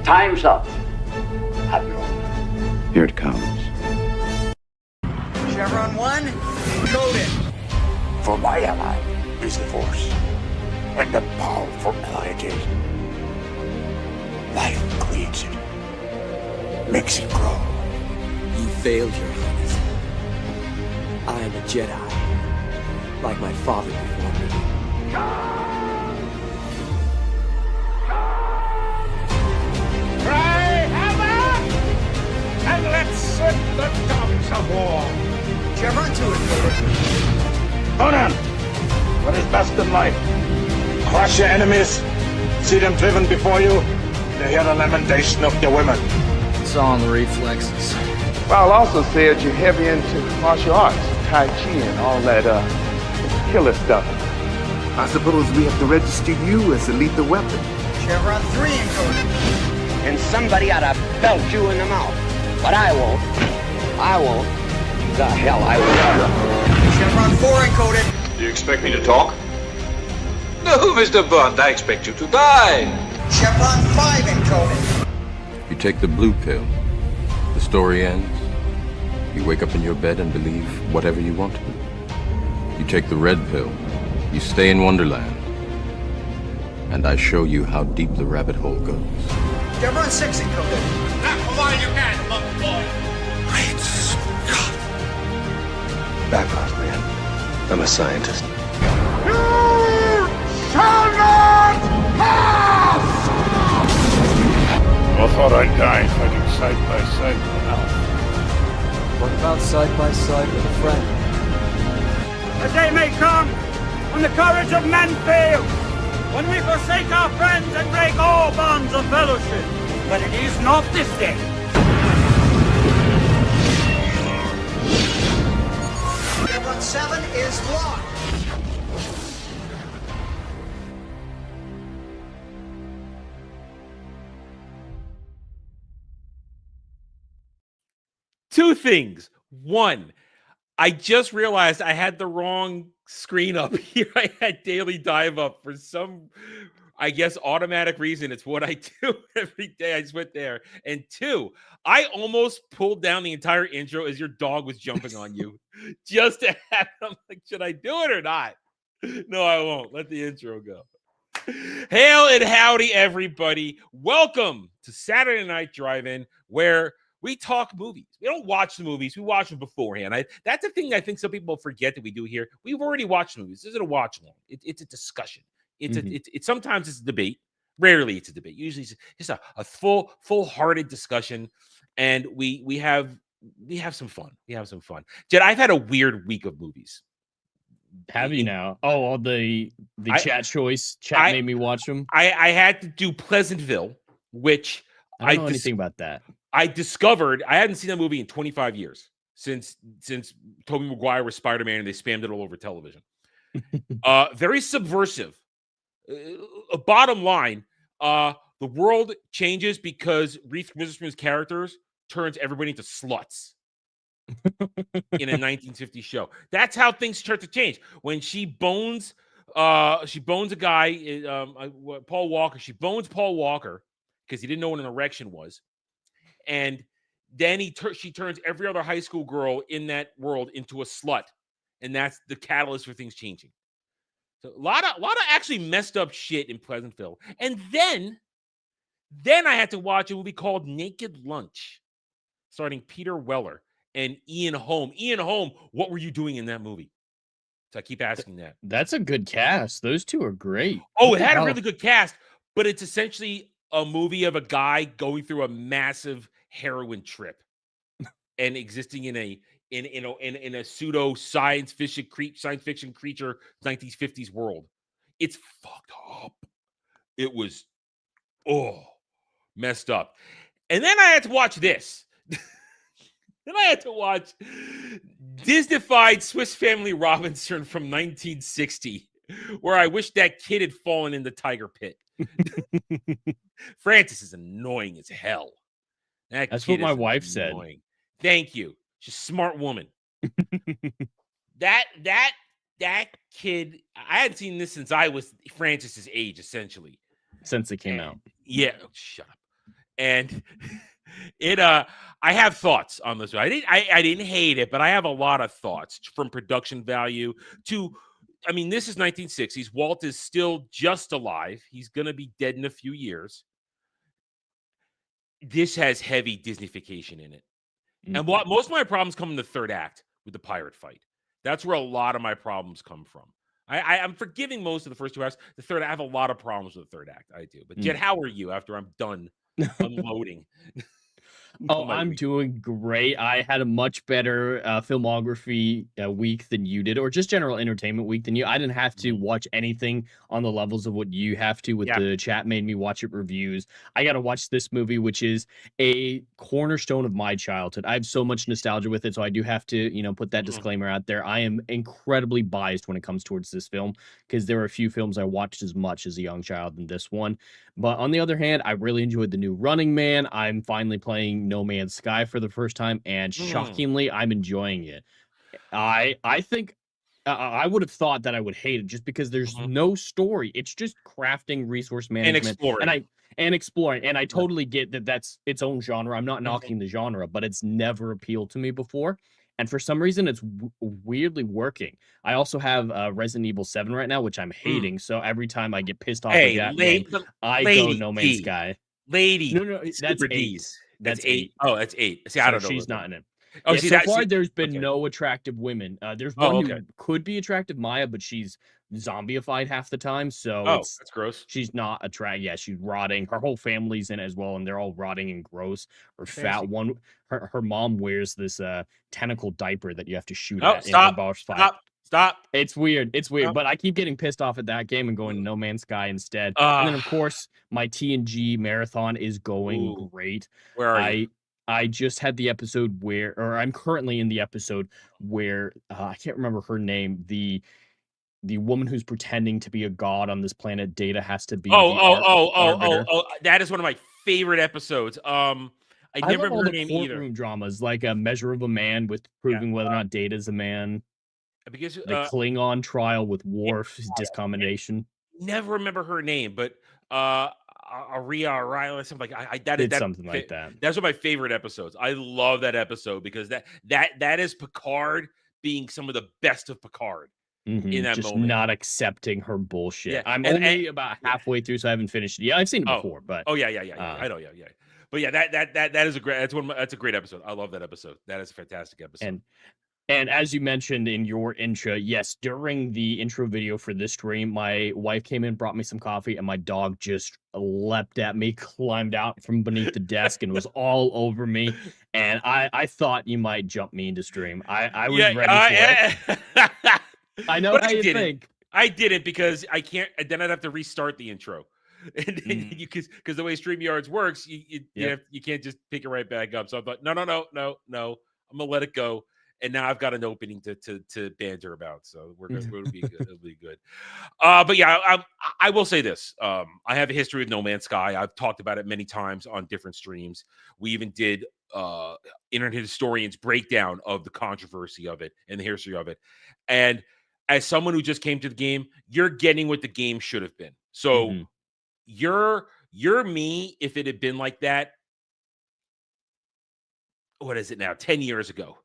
Time's up, Admiral. Here it comes. Chevron 1, encoded. For my ally is the Force, and the powerful ally it is. Life creates it, makes it grow. You failed, Your Highness. I am a Jedi, like my father before me. Cry havoc, and let's set the dogs of war. Chevron 2, encoded. Conan, what is best in life? Crush your enemies, see them driven before you, to hear the lamentation of your women. It's all in the reflexes. Well, also said you're heavy into martial arts, Tai Chi and all that killer stuff. I suppose we have to register you as a lethal weapon. Chevron 3, encoded. And somebody ought to belt you in the mouth. But I won't. I won't. The hell I will. Chevron 4, encoded. Do you expect me to talk? No, Mr. Bond, I expect you to die. Chevron 5, encoded. You take the blue pill. The story ends. You wake up in your bed and believe whatever you want to. You take the red pill. You stay in Wonderland. And I show you how deep the rabbit hole goes. Chevron 6, encoded. Now, come on, you can, monkey boy. Great Scott. Back off, man. I'm a scientist. You shall not pass! I thought I'd die fighting side by side with an elf. What about side by side with a friend? A day may come when the courage of men fails, when we forsake our friends and break all bonds of fellowship. But it is not this day. Chevron 7 is locked. Two things. One, I just realized I had the wrong screen up here. I had Daily Dive up for some, I guess, automatic reason. It's what I do every day. I just went there. And two, I almost pulled down the entire intro as your dog was jumping on you just to have, I'm like, should I do it or not? No, I won't. Let the intro go. Hail and howdy, everybody. Welcome to Saturday Night Drive-In, where we talk movies. We don't watch the movies. We watch them beforehand. That's the thing I think some people forget that we do here. We've already watched movies. This isn't a watch along. It's a discussion. It's sometimes it's a debate. Rarely it's a debate. Usually it's just a full-hearted discussion, and we have some fun. We have some fun. Jed, I've had a weird week of movies. Have you now? Oh, all the chat choice. Chat made me watch them. I had to do Pleasantville, which I don't know anything about that. I discovered I hadn't seen that movie in 25 years since Tobey Maguire was Spider-Man and they spammed it all over television. Very subversive. Bottom line, the world changes because Reese Witherspoon's characters turns everybody into sluts in a 1950s show. That's how things start to change. When she bones a guy, Paul Walker. She bones Paul Walker because he didn't know what an erection was. And then she turns every other high school girl in that world into a slut. And that's the catalyst for things changing. So a lot of actually messed up shit in Pleasantville. And then I had to watch a movie called Naked Lunch, starring Peter Weller and Ian Holm. Ian Holm, what were you doing in that movie? So I keep asking that. That's a good cast. Those two are great. Oh, it had a really good cast, but it's essentially a movie of a guy going through a massive heroin trip and existing in a pseudo science fiction creature 1950s world. It's fucked up. It was messed up. And then I had to watch this. Then I had to watch Disney-fied Swiss Family Robinson from 1960, where I wish that kid had fallen in the tiger pit. Frances is annoying as hell. That's what my wife said. Thank you. She's a smart woman. that kid, I hadn't seen this since I was Frances's age, essentially. Since it came out. Yeah. Shut up. and I have thoughts on this. I didn't hate it, but I have a lot of thoughts, from production value to, I mean, this is 1960s. Walt is still just alive. He's going to be dead in a few years. This has heavy Disneyfication in it. And most of my problems come in the third act with the pirate fight. That's where a lot of my problems come from. I'm forgiving most of the first 2 acts. The third, I have a lot of problems with the third act. I do. But Jed, how are you after I'm done unloading? Oh, I'm doing great. I had a much better filmography week than you did, or just general entertainment week than you. I didn't have to watch anything on the levels of what you have to with the chat made me watch it reviews. I got to watch this movie, which is a cornerstone of my childhood. I have so much nostalgia with it, so I do have to, put that disclaimer out there. I am incredibly biased when it comes towards this film, because there are a few films I watched as much as a young child than this one. But on the other hand, I really enjoyed the new Running Man. I'm finally playing No Man's Sky for the first time, and shockingly, I'm enjoying it. I think I would have thought that I would hate it just because there's no story. It's just crafting, resource management, and exploring. And I totally get that that's its own genre. I'm not knocking the genre, but it's never appealed to me before. And for some reason, it's weirdly working. I also have Resident Evil 7 right now, which I'm hating. So every time I get pissed off with that game, I go No Man's Sky. No, that's Super 8. That's 8. Oh, that's 8. See, I don't know. She's not in it. Oh, yeah, so far, there's been no attractive women. There's one who could be attractive, Maya, but she's zombified half the time. So that's gross. She's not attractive. Yeah, she's rotting. Her whole family's in it as well, and they're all rotting and gross. Her fat one. Her mom wears this tentacle diaper that you have to shoot at in the boss fight. Stop. It's weird. But I keep getting pissed off at that game and going to No Man's Sky instead. And then, of course, my TNG marathon is going great. Where are you? I just had the episode I'm currently in the episode where I can't remember her name. The woman who's pretending to be a god on this planet, Data, has to be. That is one of my favorite episodes. I never remember her name either. Courtroom dramas, like A Measure of a Man, with proving whether or not Data's a man. Because the Klingon trial with Worf's discombination. Never remember her name, but Aria O'Reilly, something like something like that. That's one of my favorite episodes. I love that episode because that is Picard being some of the best of Picard in that just moment. Not accepting her bullshit. Yeah. I'm only about halfway through, so I haven't finished it. Yeah, I've seen it before, but I know, yeah. But yeah, that is that's a great episode. I love that episode. That is a fantastic episode. And as you mentioned in your intro, yes, during the intro video for this stream, my wife came in, brought me some coffee, and my dog just leapt at me, climbed out from beneath the desk, and was all over me. And I thought you might jump me into stream. I was ready for it. I know how you think. I didn't because I can't. Then I'd have to restart the intro. And because the way StreamYards works, you can't just pick it right back up. So I thought, no, I'm gonna let it go. And now I've got an opening to banter about, so it'll be good. It'll be good. But yeah, I will say this: I have a history with No Man's Sky. I've talked about it many times on different streams. We even did Internet Historian's breakdown of the controversy of it and the history of it. And as someone who just came to the game, you're getting what the game should have been. So you're me if it had been like that. What is it now? 10 years ago.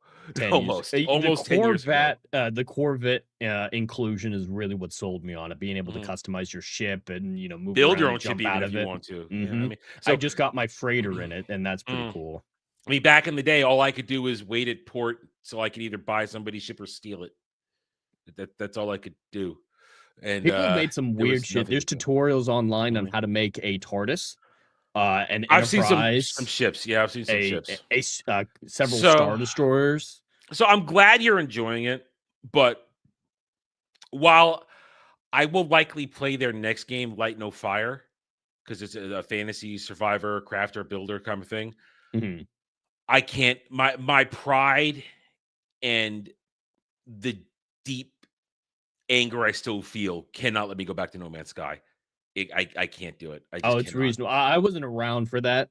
Almost 10 years ago. The Corvette inclusion is really what sold me on it. Being able to customize your ship and move build your around, own ship even if you want to. Yeah, I mean, I just got my freighter in it, and that's pretty cool. I mean, back in the day, all I could do was wait at port so I could either buy somebody's ship or steal it. That's all I could do. And people have made some weird shit. There's tutorials online on how to make a TARDIS. And I've seen some ships. Yeah, I've seen some ships. Several Star Destroyers. So I'm glad you're enjoying it, but while I will likely play their next game, Light No Fire, because it's a fantasy survivor, crafter, builder kind of thing. I can't. My pride and the deep anger I still feel cannot let me go back to No Man's Sky. I can't do it. It's reasonable. I wasn't around for that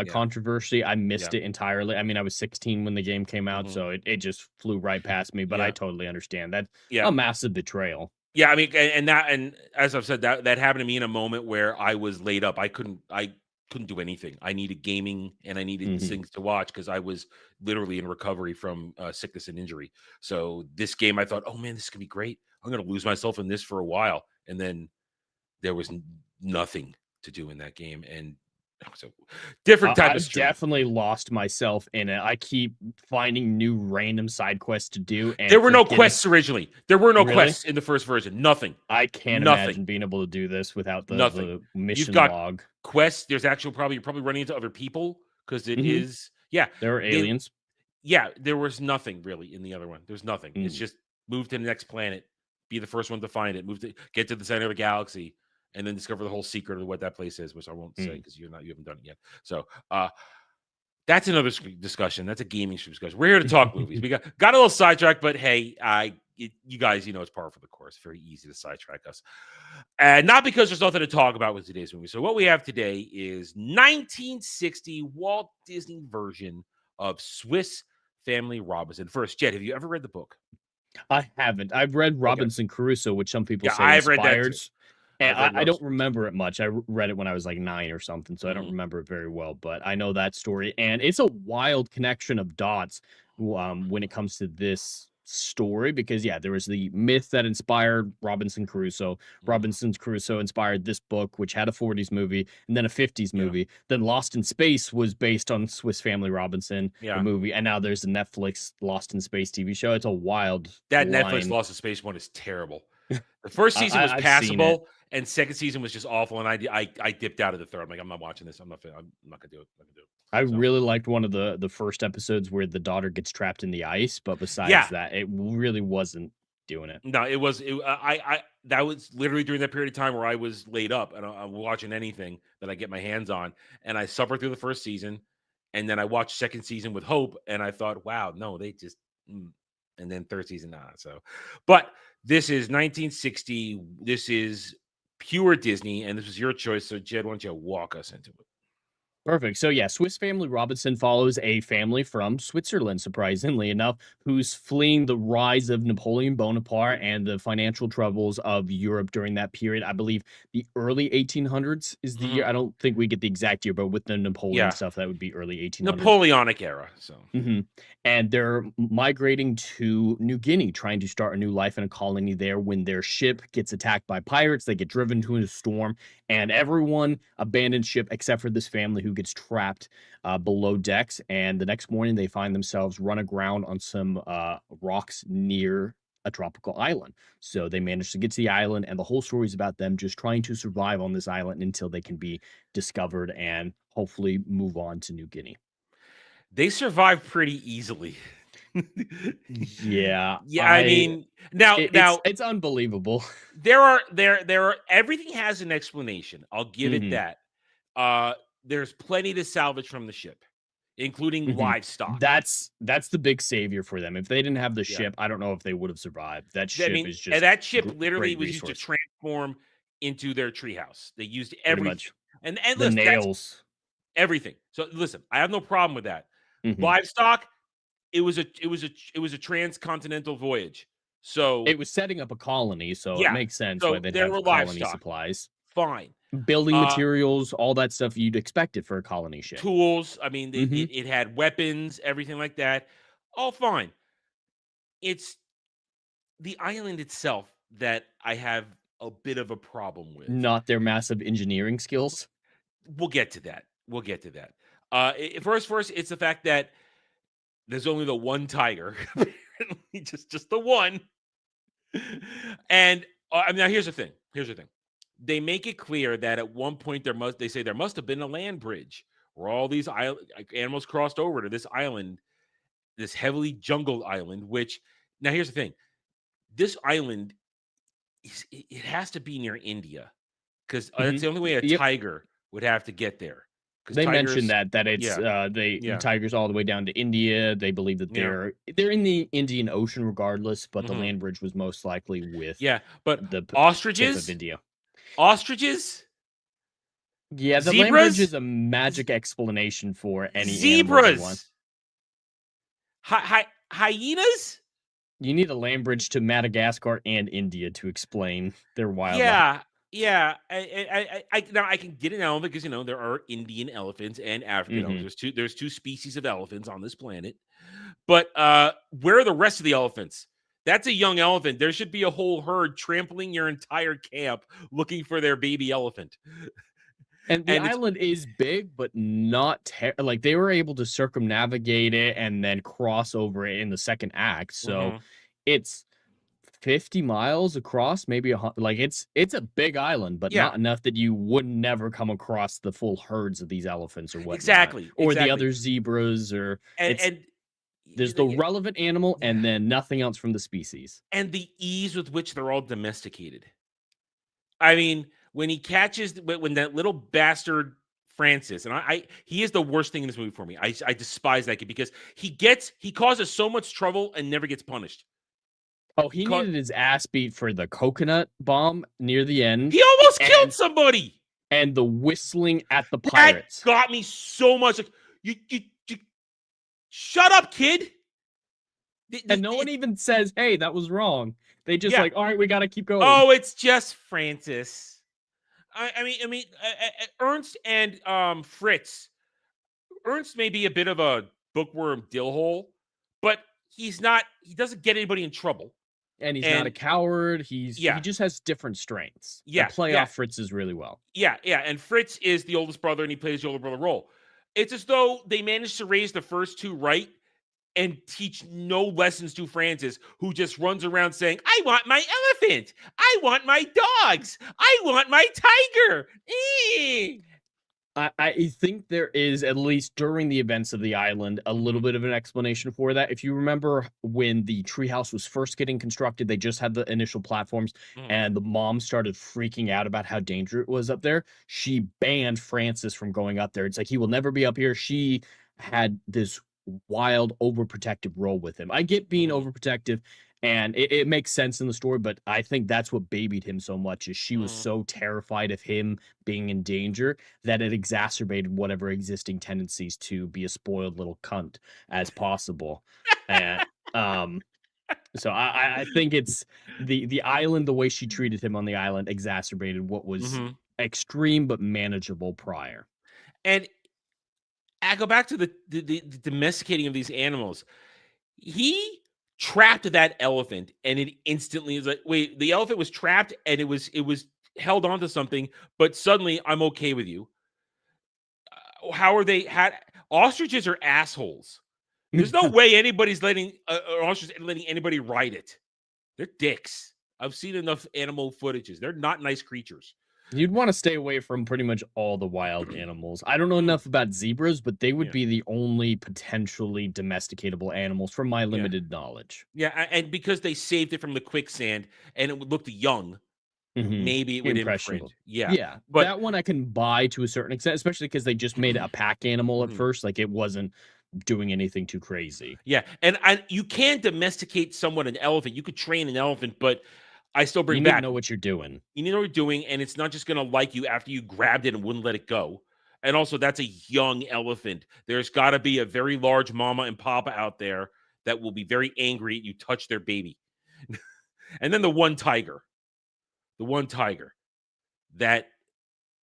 controversy. I missed it entirely. I mean, I was 16 when the game came out, so it just flew right past me. But I totally understand that. A massive betrayal. Yeah, I mean, and as I've said, that happened to me in a moment where I was laid up. I couldn't do anything. I needed gaming and I needed things to watch because I was literally in recovery from sickness and injury. So this game, I thought, oh man, this could be great. I'm going to lose myself in this for a while. And then there was nothing to do in that game. And so different type of stream. Definitely lost myself in it. I keep finding new random side quests to do. And there were no quests originally. There were no quests in the first version. Nothing. I can't imagine being able to do this without the mission You've got log. Quests. There's actually you're probably running into other people because it is. Yeah, there are aliens. There was nothing really in the other one. There's nothing. It's just move to the next planet, be the first one to find it, get to the center of the galaxy, and then discover the whole secret of what that place is, which I won't say because you haven't done it yet. So that's another discussion. That's a gaming discussion. We're here to talk movies. We got a little sidetracked, but hey, you guys, it's par for the course. Very easy to sidetrack us, and not because there's nothing to talk about with today's movie. So what we have today is 1960 Walt Disney version of Swiss Family Robinson. First, Jed, have you ever read the book? I haven't. I've read Robinson Crusoe, which some people say I've read that too. And I don't remember it much. I read it when I was like 9 or something, so I don't remember it very well. But I know that story, and it's a wild connection of dots when it comes to this story. Because there was the myth that inspired Robinson Crusoe. Robinson Crusoe inspired this book, which had a 40s movie and then a 50s movie. Then Lost in Space was based on Swiss Family Robinson, the movie, and now there's the Netflix Lost in Space TV show. It's a wild Netflix Lost in Space one is terrible. The first season was passable, and second season was just awful. And I dipped out of the third. I'm like, I'm not watching this. I'm not gonna do it. I really liked one of the first episodes where the daughter gets trapped in the ice, but besides that, it really wasn't doing it. No, it was. That was literally during that period of time where I was laid up and I'm watching anything that I get my hands on, and I suffered through the first season, and then I watched second season with hope, and I thought, wow, no, they just. And then third season, but this is 1960. This is pure Disney, and this was your choice. So, Jed, why don't you walk us into it? Perfect. So Swiss Family Robinson follows a family from Switzerland, surprisingly enough, who's fleeing the rise of Napoleon Bonaparte and the financial troubles of Europe during that period. I believe the early 1800s is the year. I don't think we get the exact year, but with the Napoleon stuff, that would be early 1800s. Napoleonic era. So, and they're migrating to New Guinea, trying to start a new life in a colony there. When their ship gets attacked by pirates, they get driven to a storm, and everyone abandons ship except for this family who gets trapped below decks. And the next morning they find themselves run aground on some rocks near a tropical island. So they manage to get to the island, and the whole story is about them just trying to survive on this island until they can be discovered and hopefully move on to New Guinea. They survive pretty easily. Yeah. I mean, now it's unbelievable. There are everything has an explanation. I'll give it that. There's plenty to salvage from the ship, including livestock. That's the big savior for them. If they didn't have the ship, I don't know if they would have survived. That ship is just and that ship literally was used to transform into their treehouse. They used everything, and the nails, everything. So listen, I have no problem with that. Livestock, it was a transcontinental voyage, so it was setting up a colony. So it makes sense why they'd have colony supplies. Fine. Building materials, all that stuff you'd expect it for a colony ship. Tools. I mean, it had weapons, everything like that. All fine. It's the island itself that I have a bit of a problem with. Not their massive engineering skills. We'll get to that. First, it's the fact that there's only the one tiger, apparently, just the one. And now here's the thing. They make it clear that at one point there must have been a land bridge where all these animals crossed over to this island, this heavily jungled island. Which now here's the thing: this island it has to be near India because that's the only way a tiger would have to get there. They mentioned that it's tigers all the way down to India. They believe that they're in the Indian Ocean regardless, but the land bridge was most likely with but the ostriches tip of India. Ostriches? Yeah, the Zebras? land bridge is a magic explanation for any zebras. Hyenas? You need a land bridge to Madagascar and India to explain their wildlife. Yeah, Yeah, now I can get an elephant because there are Indian elephants and African elephants. There's two species of elephants on this planet. But where are the rest of the elephants? That's a young elephant. There should be a whole herd trampling your entire camp looking for their baby elephant. And the island is big, but not like they were able to circumnavigate it and then cross over it in the second act. So it's 50 miles across, maybe like it's a big island, but not enough that you would never come across the full herds of these elephants or whatnot. Exactly. Or the other zebras or and there's the relevant animal and then nothing else from the species. And the ease with which they're all domesticated. I mean, when he catches when that little bastard Francis, and he is the worst thing in this movie for me. I despise that kid because he causes so much trouble and never gets punished. Oh, he needed his ass beat for the coconut bomb near the end. He almost killed somebody. And the whistling at the pirates. That got me so much. Like, you shut up, kid. And no one even says, hey, that was wrong. They just like, all right, we got to keep going. Oh, it's just Francis. I mean, Ernst and Fritz. Ernst may be a bit of a bookworm dillhole, but he doesn't get anybody in trouble. And he's not a coward. He just has different strengths. Yeah. Play off Fritz's really well. Yeah. And Fritz is the oldest brother and he plays the older brother role. It's as though they managed to raise the first two right and teach no lessons to Francis, who just runs around saying, I want my elephant. I want my dogs. I want my tiger. I think there is, at least during the events of the island, a little bit of an explanation for that. If you remember when the treehouse was first getting constructed, they just had the initial platforms and the mom started freaking out about how dangerous it was up there. She banned Francis from going up there. It's like, he will never be up here. She had this wild overprotective role with him. I get being overprotective and it makes sense in the story, but I think that's what babied him so much is she was so terrified of him being in danger that it exacerbated whatever existing tendencies to be a spoiled little cunt as possible. And so I think it's the island, the way she treated him on the island exacerbated what was extreme but manageable prior. And I go back to the domesticating of these animals. He trapped that elephant, and it instantly is like, wait, the elephant was trapped, and it was held onto something, but suddenly I'm okay with you. How are they? Ostriches are assholes. There's no way anybody's letting anybody ride it. They're dicks. I've seen enough animal footages. They're not nice creatures. You'd want to stay away from pretty much all the wild animals. I don't know enough about zebras, but they would be the only potentially domesticatable animals from my limited knowledge. Yeah, and because they saved it from the quicksand and it would look young, maybe it would imprint. Yeah, but that one I can buy to a certain extent, especially because they just made a pack animal at first. Like, it wasn't doing anything too crazy. Yeah, and you can domesticate somewhat an elephant. You could train an elephant, but I still bring you back. You need to know what you're doing. You need to know what you're doing, and it's not just going to like you after you grabbed it and wouldn't let it go. And also, that's a young elephant. There's got to be a very large mama and papa out there that will be very angry at you touch their baby. And then the one tiger. That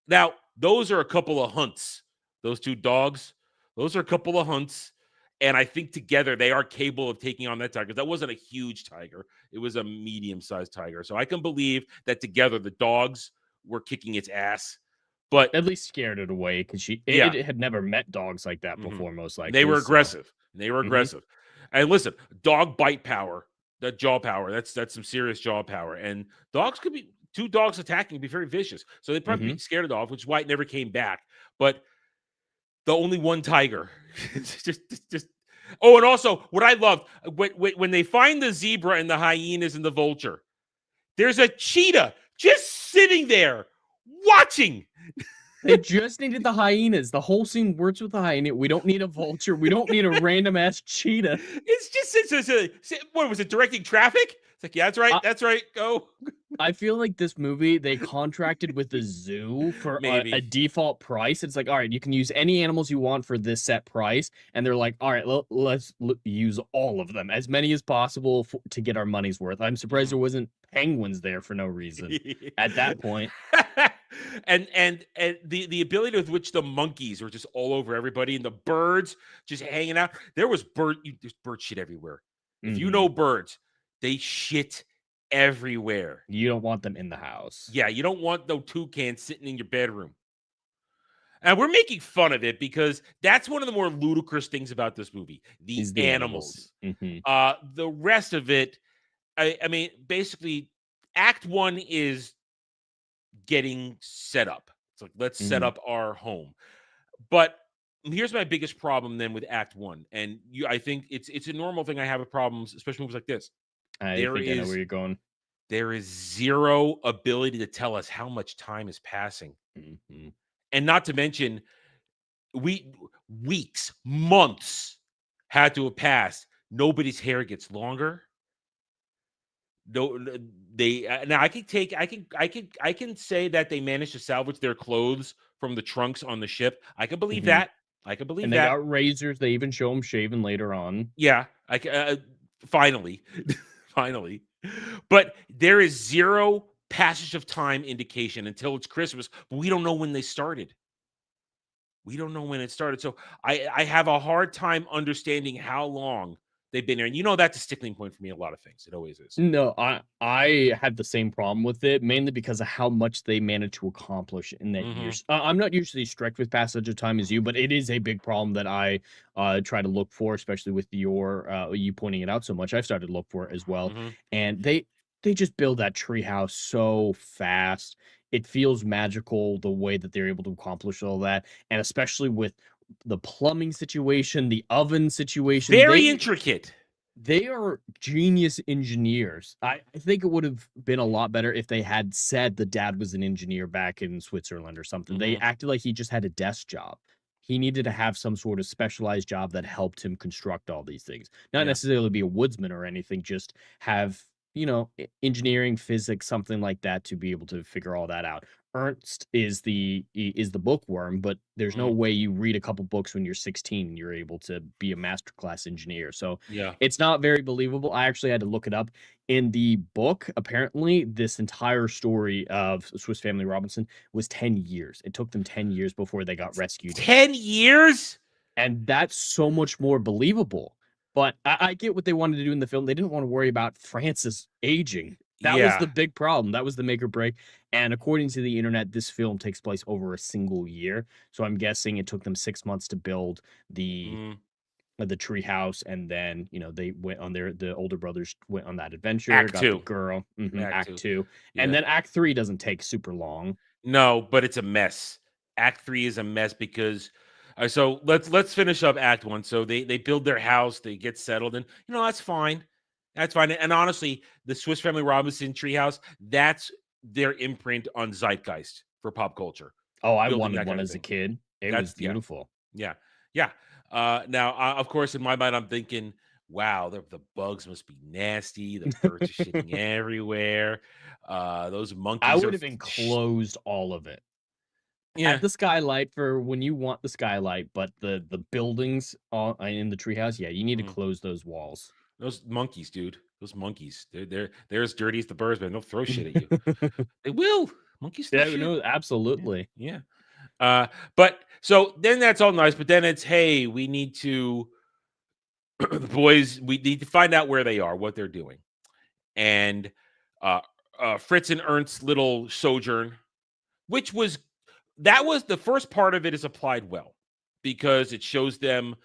now, those are a couple of hunts. Those two dogs, those are a couple of hunts. And I think together they are capable of taking on that tiger. That wasn't a huge tiger. It was a medium-sized tiger. So I can believe that together the dogs were kicking its ass. But at least scared it away because it had never met dogs like that before, most likely. They were aggressive. And listen, dog bite power, that jaw power, that's some serious jaw power. And dogs could be, two dogs attacking can be very vicious. So they'd probably be scared it off, which is why it never came back. But the only one tiger. just. Oh, and also what I loved when they find the zebra and the hyenas and the vulture, there's a cheetah just sitting there watching. They just needed the hyenas. The whole scene works with the hyena. We don't need a vulture. We don't need a random ass cheetah. It's what was it? Directing traffic? It's like, yeah, that's right. That's right. Go. I feel like this movie, they contracted with the zoo for a default price. It's like, all right, you can use any animals you want for this set price. And they're like, all right, let's use all of them, as many as possible to get our money's worth. I'm surprised there wasn't penguins there for no reason at that point. and the ability with which the monkeys are just all over everybody and the birds just hanging out. There's bird shit everywhere. If you know birds, they shit everywhere. You don't want them in the house. Yeah, you don't want no toucans sitting in your bedroom. And we're making fun of it because that's one of the more ludicrous things about this movie. The animals. The rest of it, I mean, basically, Act 1 is getting set up. It's like, let's set up our home. But here's my biggest problem then with Act 1. And I think it's a normal thing I have with problems, especially movies like this. I think I know where you're going. There is zero ability to tell us how much time is passing. And not to mention, weeks, months had to have passed. Nobody's hair gets longer. No, now I can say that they managed to salvage their clothes from the trunks on the ship. I can believe that. I can believe and that. They got razors. They even show them shaving later on. Yeah, finally, finally. But there is zero passage of time indication until it's Christmas. But we don't know when they started. We don't know when it started. So I have a hard time understanding how long they've been here. And you know that's a sticking point for me in a lot of things. It always is. No, I had the same problem with it, mainly because of how much they managed to accomplish in that year. I'm not usually strict with passage of time as you, but it is a big problem that I try to look for, especially with you pointing it out so much. I've started to look for it as well. And they just build that treehouse so fast. It feels magical the way that they're able to accomplish all that. And especially with the plumbing situation, the oven situation. Very intricate. They are genius engineers. I think it would have been a lot better if they had said the dad was an engineer back in Switzerland or something. They acted like he just had a desk job. He needed to have some sort of specialized job that helped him construct all these things. Not necessarily be a woodsman or anything, just have, engineering, physics, something like that to be able to figure all that out. Ernst is the bookworm, but there's no way you read a couple books when you're 16 and you're able to be a masterclass engineer. So it's not very believable. I actually had to look it up. In the book, apparently, this entire story of Swiss Family Robinson was 10 years. It took them 10 years before they got rescued. 10 years? And that's so much more believable. But I get what they wanted to do in the film. They didn't want to worry about Francis aging. That was the big problem. That was the make or break. And according to the internet, this film takes place over a single year. So I'm guessing it took them 6 months to build the treehouse, and then they went on the older brothers went on that adventure. Act got 2. The girl. Act 2. Yeah. And then Act 3 doesn't take super long. No, but it's a mess. Act 3 is a mess because. So let's finish up Act 1. So they build their house, they get settled, and that's fine. That's fine. And honestly, the Swiss Family Robinson treehouse, that's their imprint on zeitgeist for pop culture. Oh, I wanted one as a kid. It was beautiful. Yeah. Now, of course, in my mind, I'm thinking, wow, the bugs must be nasty. The birds are shitting everywhere. Those monkeys. I would have enclosed all of it. Yeah, at the skylight for when you want the skylight, but the buildings in the treehouse, you need to close those walls. Those monkeys, dude. Those monkeys. They're as dirty as the birds, man. They'll throw shit at you. They will. Monkeys. Yeah, no, absolutely. Yeah. But so then that's all nice, but then it's, hey, we need to the boys. We need to find out where they are, what they're doing, and Fritz and Ernst's little sojourn, which was. That was the first part of it is applied well because it shows them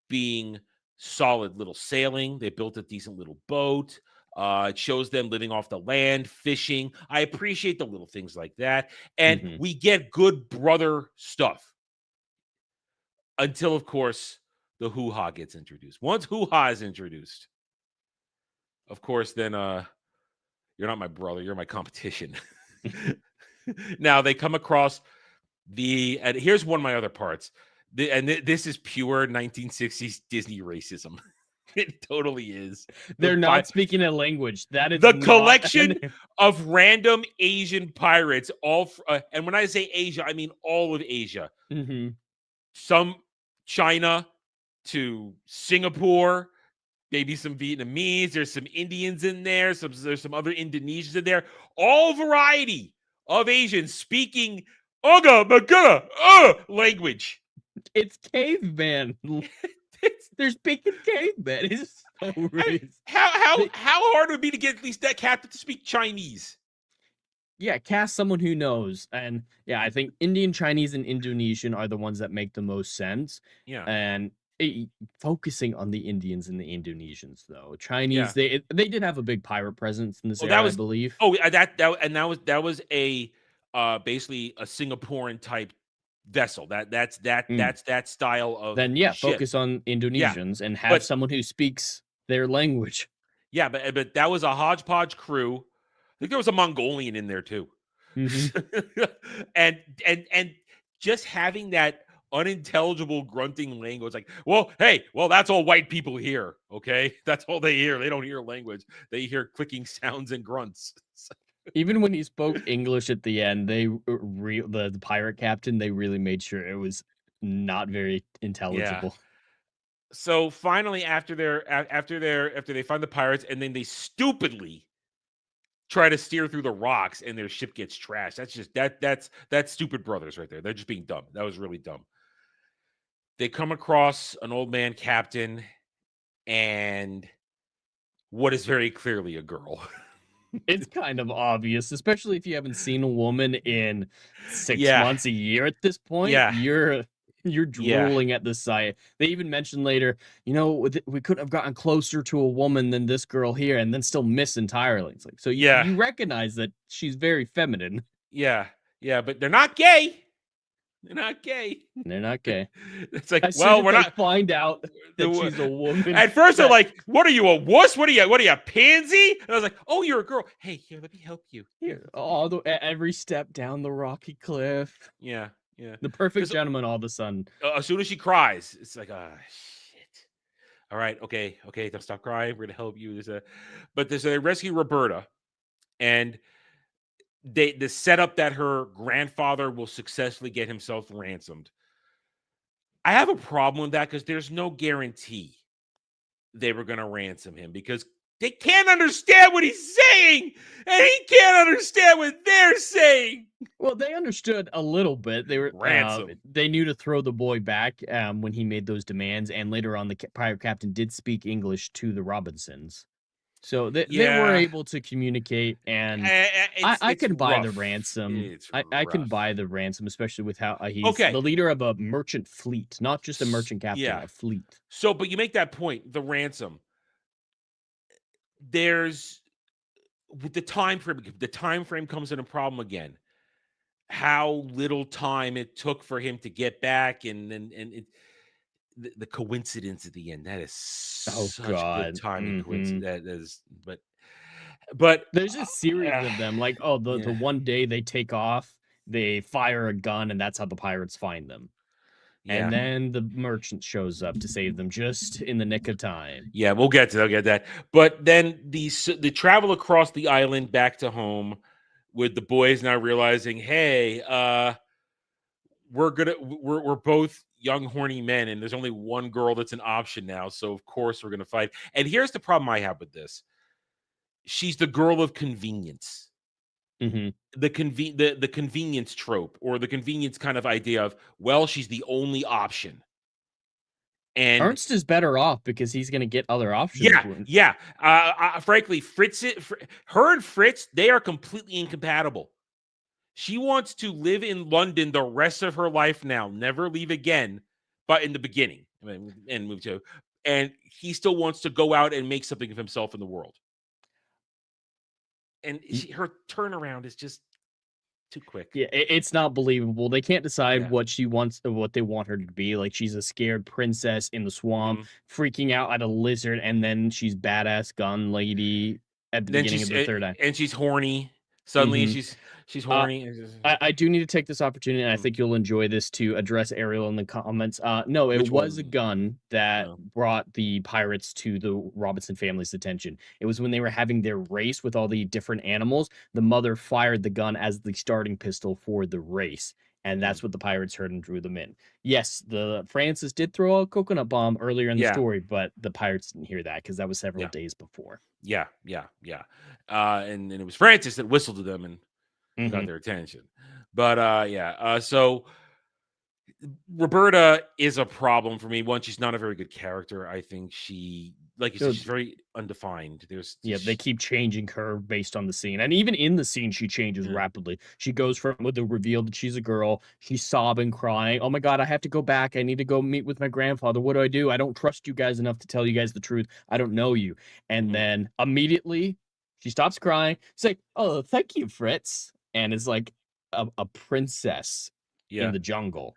being solid little sailing. They built a decent little boat. It shows them living off the land, fishing. I appreciate the little things like that. And we get good brother stuff until, of course, the hoo-ha gets introduced. Once hoo-ha is introduced, of course, then you're not my brother. You're my competition. Now they come across and here's one of my other parts. This is pure 1960s Disney racism. It totally is. They're not speaking a language. That is the collection of random Asian pirates. And when I say Asia, I mean all of Asia. Some China to Singapore maybe some Vietnamese. There's some Indians in there. There's some other Indonesians in there. All variety of Asians speaking Uga Maga language. It's caveman. They're speaking caveman. It's so racist. How hard would it be to get at least that captain to speak Chinese? Yeah, cast someone who knows. And yeah, I think Indian, Chinese, and Indonesian are the ones that make the most sense. Yeah. And focusing on the Indians and the Indonesians, though. Chinese, they did have a big pirate presence in this era, I believe. Oh, that was a basically a Singaporean type vessel. That's that style of then yeah, ship. focus on Indonesians and have someone who speaks their language. Yeah, but that was a hodgepodge crew. I think there was a Mongolian in there too. Mm-hmm. and just having that unintelligible grunting language, like, that's all white people hear. Okay, that's all they hear. They don't hear language. They hear clicking sounds and grunts. Even when he spoke English at the end, the pirate captain, they really made sure it was not very intelligible. Yeah. So finally, after they find the pirates, and then they stupidly try to steer through the rocks, and their ship gets trashed. That's just that's stupid brothers right there. They're just being dumb. That was really dumb. They come across an old man captain, and what is very clearly a girl. It's kind of obvious, especially if you haven't seen a woman in 6 months, a year at this point. Yeah. You're drooling at the sight. They even mentioned later, we couldn't have gotten closer to a woman than this girl here, and then still miss entirely. It's like, so you recognize that she's very feminine. Yeah, but they're not gay. They're not gay. It's like, we're not. Find out that she's a woman. At first, they're like, "What are you, a wuss? What are you, a pansy?" And I was like, "Oh, you're a girl. Hey, here, let me help you." Here, every step down the rocky cliff. Yeah. The perfect gentleman all of a sudden. As soon as she cries, it's like, shit. All right, okay, don't stop crying. We're gonna help you. They rescue Roberta, and the setup that her grandfather will successfully get himself ransomed. I have a problem with that because there's no guarantee they were gonna ransom him, because they can't understand what he's saying, and he can't understand what they're saying. Well, they understood a little bit. They were they knew to throw the boy back when he made those demands, and later on, the pirate captain did speak English to the Robinsons, so they were able to communicate. And I can buy the ransom. I can buy the ransom, especially with how he's the leader of a merchant fleet, not just a merchant captain, a fleet. So, but you make that point, the ransom. There's with the time frame comes in a problem again. How little time it took for him to get back, and the coincidence at the end, that is such good timing. Coincidence. That is, but there's a series of them. Like, the one day they take off, they fire a gun, and that's how the pirates find them. Yeah. And then the merchant shows up to save them just in the nick of time. Yeah, we'll get that. But then the travel across the island back to home, with the boys now realizing, hey, we're both young horny men, and there's only one girl that's an option now, so of course we're gonna fight. And here's the problem I have with this: she's the girl of convenience. Mm-hmm. The convenience trope, or the convenience kind of idea of, well, she's the only option. And Ernst is better off because he's going to get other options. Yeah. Frankly, her and Fritz, they are completely incompatible. She wants to live in London the rest of her life now, never leave again, but in the beginning, and move to, and he still wants to go out and make something of himself in the world. And her turnaround is just too quick. Yeah, it's not believable. They can't decide what she wants, what they want her to be. Like, she's a scared princess in the swamp, freaking out at a lizard, and then she's badass gun lady at the beginning of the third act. And she's horny. Suddenly, she's horny. I do need to take this opportunity, and I think you'll enjoy this, to address Ariel in the comments. No, it was a gun that brought the pirates to the Robinson family's attention. It was when they were having their race with all the different animals. The mother fired the gun as the starting pistol for the race, and that's what the pirates heard and drew them in. Yes, the Francis did throw a coconut bomb earlier in the Yeah. story, but the pirates didn't hear that because that was several Yeah. days before. Yeah. And it was Francis that whistled to them and got Mhm. their attention. But so Roberta is a problem for me. One, she's not a very good character. I think she, like you said, So- she's very undefined. Yeah, they keep changing her based on the scene. And even in the scene, she changes rapidly. She goes from with the reveal that she's a girl, she's sobbing, crying. Oh my God, I have to go back. I need to go meet with my grandfather. What do? I don't trust you guys enough to tell you guys the truth. I don't know you. And then immediately she stops crying. She's like, oh, thank you, Fritz. And it's like a princess in the jungle.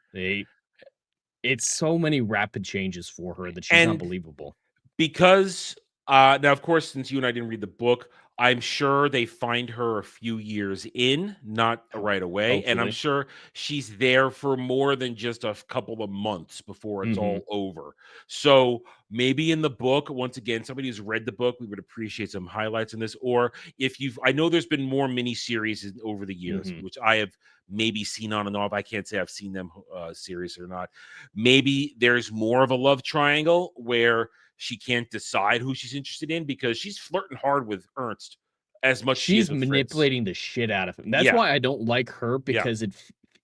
It's so many rapid changes for her that she's And- unbelievable. Because now, of course, since you and I didn't read the book, I'm sure they find her a few years in, not right away. And I'm Hopefully. sure she's there for more than just a couple of months before it's all over. So maybe in the book, once again, somebody who's read the book, we would appreciate some highlights in this. Or if I know there's been more mini series over the years, which I have maybe seen on and off. I can't say I've seen them series or not. Maybe there's more of a love triangle where she can't decide who she's interested in because she's flirting hard with Ernst as much. She's manipulating the shit out of him. That's Yeah. why I don't like her because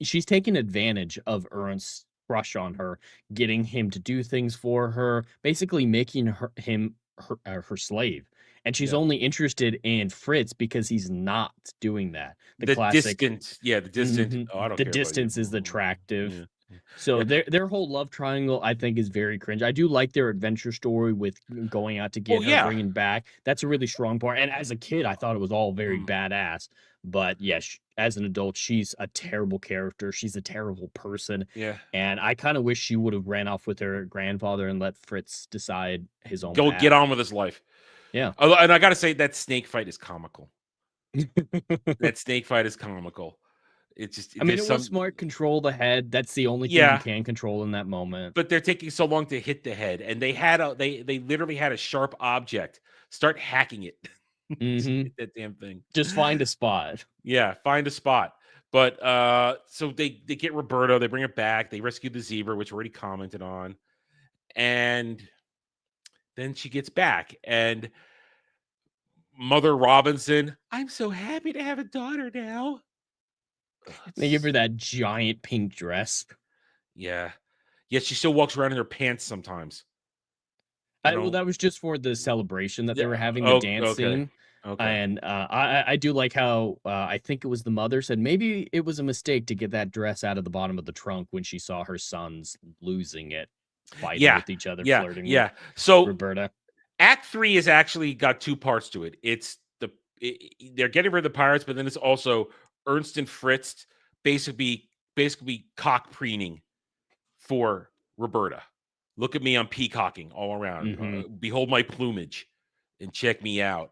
she's taking advantage of Ernst's crush on her, getting him to do things for her, basically making him her slave. And she's only interested in Fritz because he's not doing that. The classic distance. Yeah, the distance. Oh, I don't the care about distance you. is attractive. Yeah. So their whole love triangle, I think, is very cringe. I do like their adventure story with going out to get her, bringing back. That's a really strong part. And as a kid, I thought it was all very badass. But yes, as an adult, she's a terrible character. She's a terrible person. Yeah. And I kind of wish she would have ran off with her grandfather and let Fritz decide his own Go path. get on with his life. Yeah. And I got to say, that snake fight is comical. That snake fight is comical. It's just, I mean, it was smart. Control the head. That's the only thing you can control in that moment. But they're taking so long to hit the head, and they literally had a sharp object. Start hacking it. Hit that damn thing. Just find a spot. Yeah, find a spot. But so they get Roberto, they bring it back, they rescue the zebra, which we already commented on, and then she gets back, and Mother Robinson, I'm so happy to have a daughter now. They give her that giant pink dress. Yeah. Yet she still walks around in her pants sometimes. Well, that was just for the celebration that they were having, the dance scene. Okay. And I do like how I think it was the mother said maybe it was a mistake to get that dress out of the bottom of the trunk when she saw her sons losing it, fighting with each other, flirting with so Roberta. Act 3 has actually got two parts to it. It's they're getting rid of the pirates, but then it's also Ernst and Fritz basically cock preening for Roberta. Look at me, I'm peacocking all around. Behold my plumage and check me out.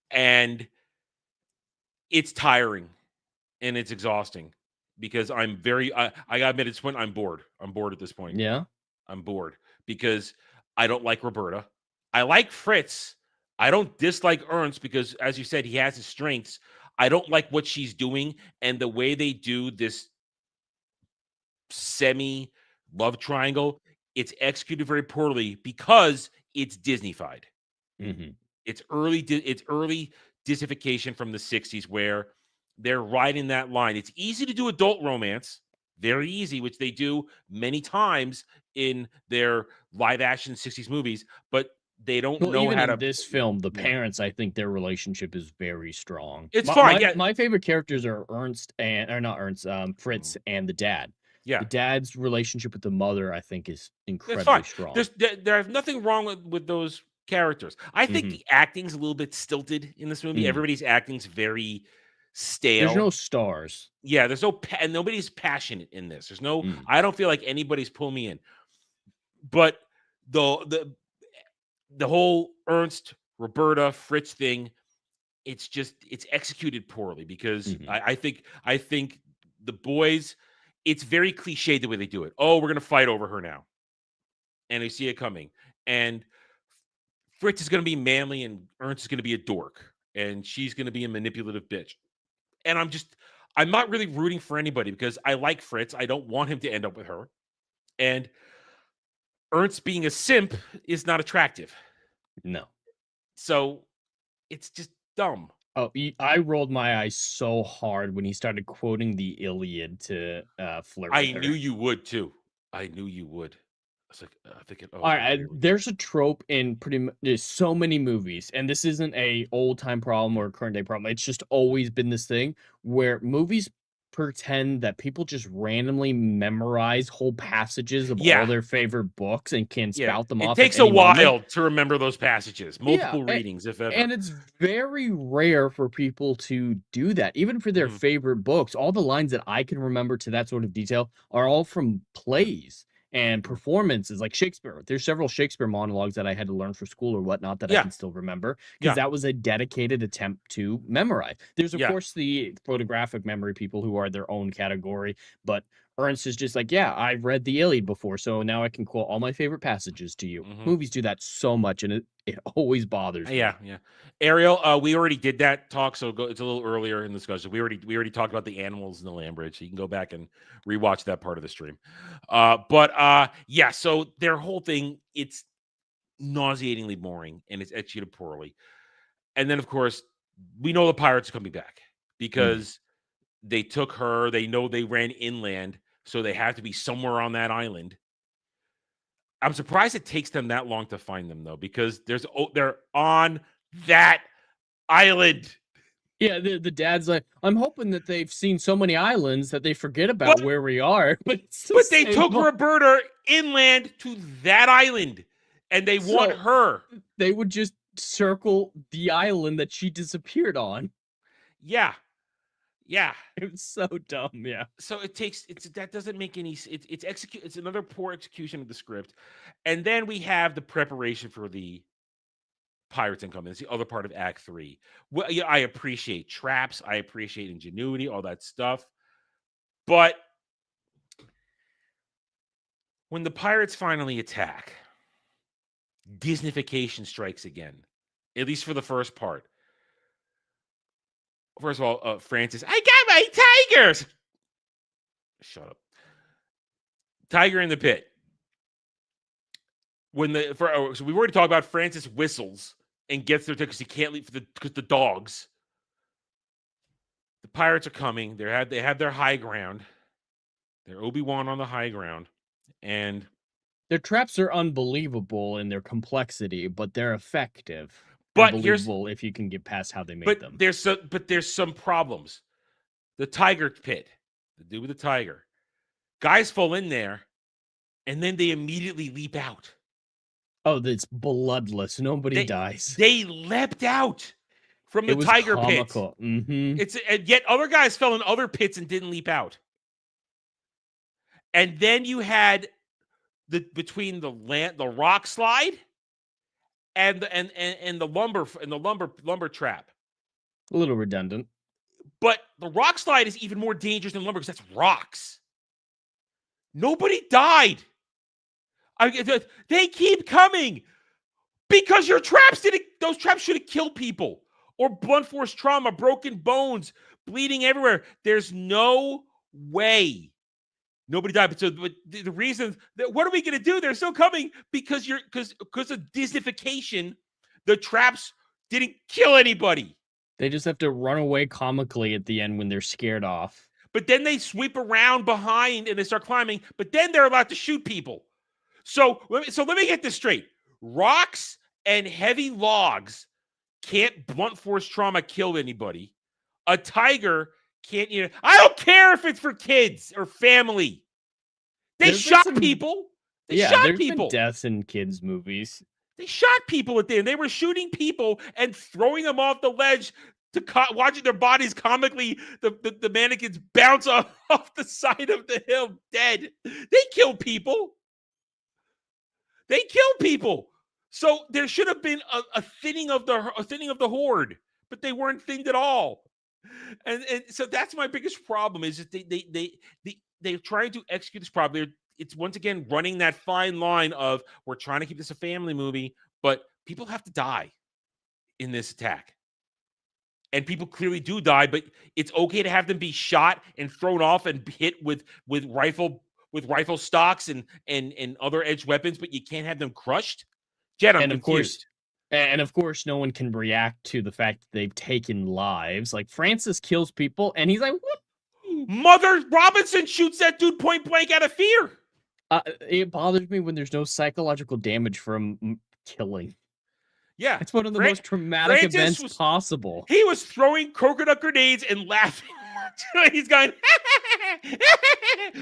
And it's tiring and it's exhausting because I'm very, I gotta admit, it's when I'm bored. I'm bored at this point. Yeah. I'm bored because I don't like Roberta. I like Fritz. I don't dislike Ernst because, as you said, he has his strengths. I don't like what she's doing and the way they do this semi love triangle. It's executed very poorly because it's Disney-fied. It's early Disneyfication from the 60s where they're riding that line. It's easy to do adult romance, very easy, which they do many times in their live action 60s movies, but they don't know even how in to. this film, the parents, I think their relationship is very strong. It's fine. My favorite characters are Fritz and the dad. Yeah. The dad's relationship with the mother, I think, is incredibly It's fine. strong. There's nothing wrong with those characters. I think the acting's a little bit stilted in this movie. Everybody's acting's very stale. There's no stars. Yeah, there's no and nobody's passionate in this. There's no I don't feel like anybody's pulling me in. But the whole Ernst, Roberta, Fritz thing, it's executed poorly because I think the boys, it's very cliched the way they do it. Oh, we're gonna fight over her now. And they see it coming. And Fritz is gonna be manly and Ernst is gonna be a dork. And she's gonna be a manipulative bitch. And I'm not really rooting for anybody because I like Fritz. I don't want him to end up with her. And Ernst being a simp is not attractive. No. So it's just dumb. Oh, I rolled my eyes so hard when he started quoting the Iliad to flirt with her. I knew you would too. I knew you would. I was like, I think it. Oh, All right, there's a trope in there's so many movies, and this isn't a old time problem or a current day problem. It's just always been this thing where movies pretend that people just randomly memorize whole passages of all their favorite books and can spout them off. It takes a while to remember those passages, multiple readings, if ever. And it's very rare for people to do that, even for their favorite books. All the lines that I can remember to that sort of detail are all from plays and performances, like Shakespeare. There's several Shakespeare monologues that I had to learn for school or whatnot that I can still remember because that was a dedicated attempt to memorize. There's of course the photographic memory people who are their own category, but Ernst is just like, yeah, I've read the Iliad before, so now I can quote all my favorite passages to you. Movies do that so much, and it always bothers me. Yeah. Ariel, we already did that talk, so it's a little earlier in the discussion. We already talked about the animals in the land bridge, so you can go back and rewatch that part of the stream. So their whole thing, it's nauseatingly boring, and it's executed poorly. And then, of course, we know the pirates are coming back because they took her. They know they ran inland, so they have to be somewhere on that island. I'm surprised it takes them that long to find them, though, because they're on that island. Yeah, the dad's like, I'm hoping that they've seen so many islands that they forget about where we are. But they took Roberta inland to that island, and they want her. They would just circle the island that she disappeared on. Yeah. It was so dumb. Yeah. So that doesn't make any. It's another poor execution of the script, and then we have the preparation for the pirates incoming. It's the other part of Act 3. Well, I appreciate traps. I appreciate ingenuity, all that stuff, but when the pirates finally attack, Disneyfication strikes again. At least for the first part. First of all, Francis, I got my tigers. Shut up. Tiger in the pit. So we've already talked about Francis whistles and gets there because he can't leave because the dogs. The pirates are coming. They have their high ground. They're Obi-Wan on the high ground, and their traps are unbelievable in their complexity, but they're effective. But unbelievable if you can get past how they made them. There's some problems. The tiger pit, the dude with the tiger, guys fall in there, and then they immediately leap out. Oh, it's bloodless. Nobody dies. They leapt out from the tiger pit. And yet other guys fell in other pits and didn't leap out. And then you had between the rock slide and the lumber trap. A little redundant. But the rock slide is even more dangerous than lumber because that's rocks. Nobody died. They keep coming because your traps those traps should have killed people or blunt force trauma, broken bones, bleeding everywhere. There's no way nobody died. But the reason that what are we going to do? They're still coming because of Disneyfication. The traps didn't kill anybody. They just have to run away comically at the end when they're scared off. But then they sweep around behind and they start climbing. But then they're allowed to shoot people. So let me get this straight. Rocks and heavy logs can't blunt force trauma kill anybody. A tiger can't. I don't care if it's for kids or family. They shot people. They shot people. Been deaths in kids' movies. They shot people at the end. They were shooting people and throwing them off the ledge to watching their bodies comically. The mannequins bounce off the side of the hill dead. They kill people. They kill people. So there should have been a thinning of the horde, but they weren't thinned at all. And so that's my biggest problem is that they're trying to execute this problem. It's once again running that fine line of we're trying to keep this a family movie, but people have to die in this attack. and people clearly do die, but it's okay to have them be shot and thrown off and hit with rifle stocks and other edged weapons, but you can't have them crushed. Jed, I'm confused. And of course, no one can react to the fact that they've taken lives. Like Francis kills people, and he's like, "What?" Mother Robinson shoots that dude point blank out of fear. It bothers me when there's no psychological damage from killing. Yeah, it's one of the most traumatic events possible. He was throwing coconut grenades and laughing. He's going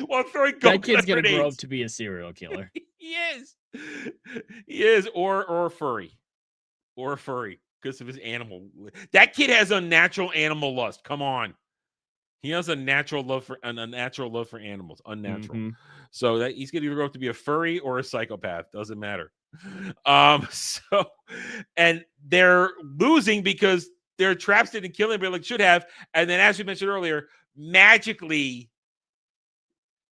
while throwing coconut grenades. That kid's gonna grow up to be a serial killer. He is, or a furry, because of his animal. That kid has unnatural animal lust. Come on, he has a natural love for animals. Unnatural. Mm-hmm. So that he's gonna either grow up to be a furry or a psychopath. Doesn't matter. So, and they're losing because their traps didn't kill anybody like should have. And then, as we mentioned earlier, magically,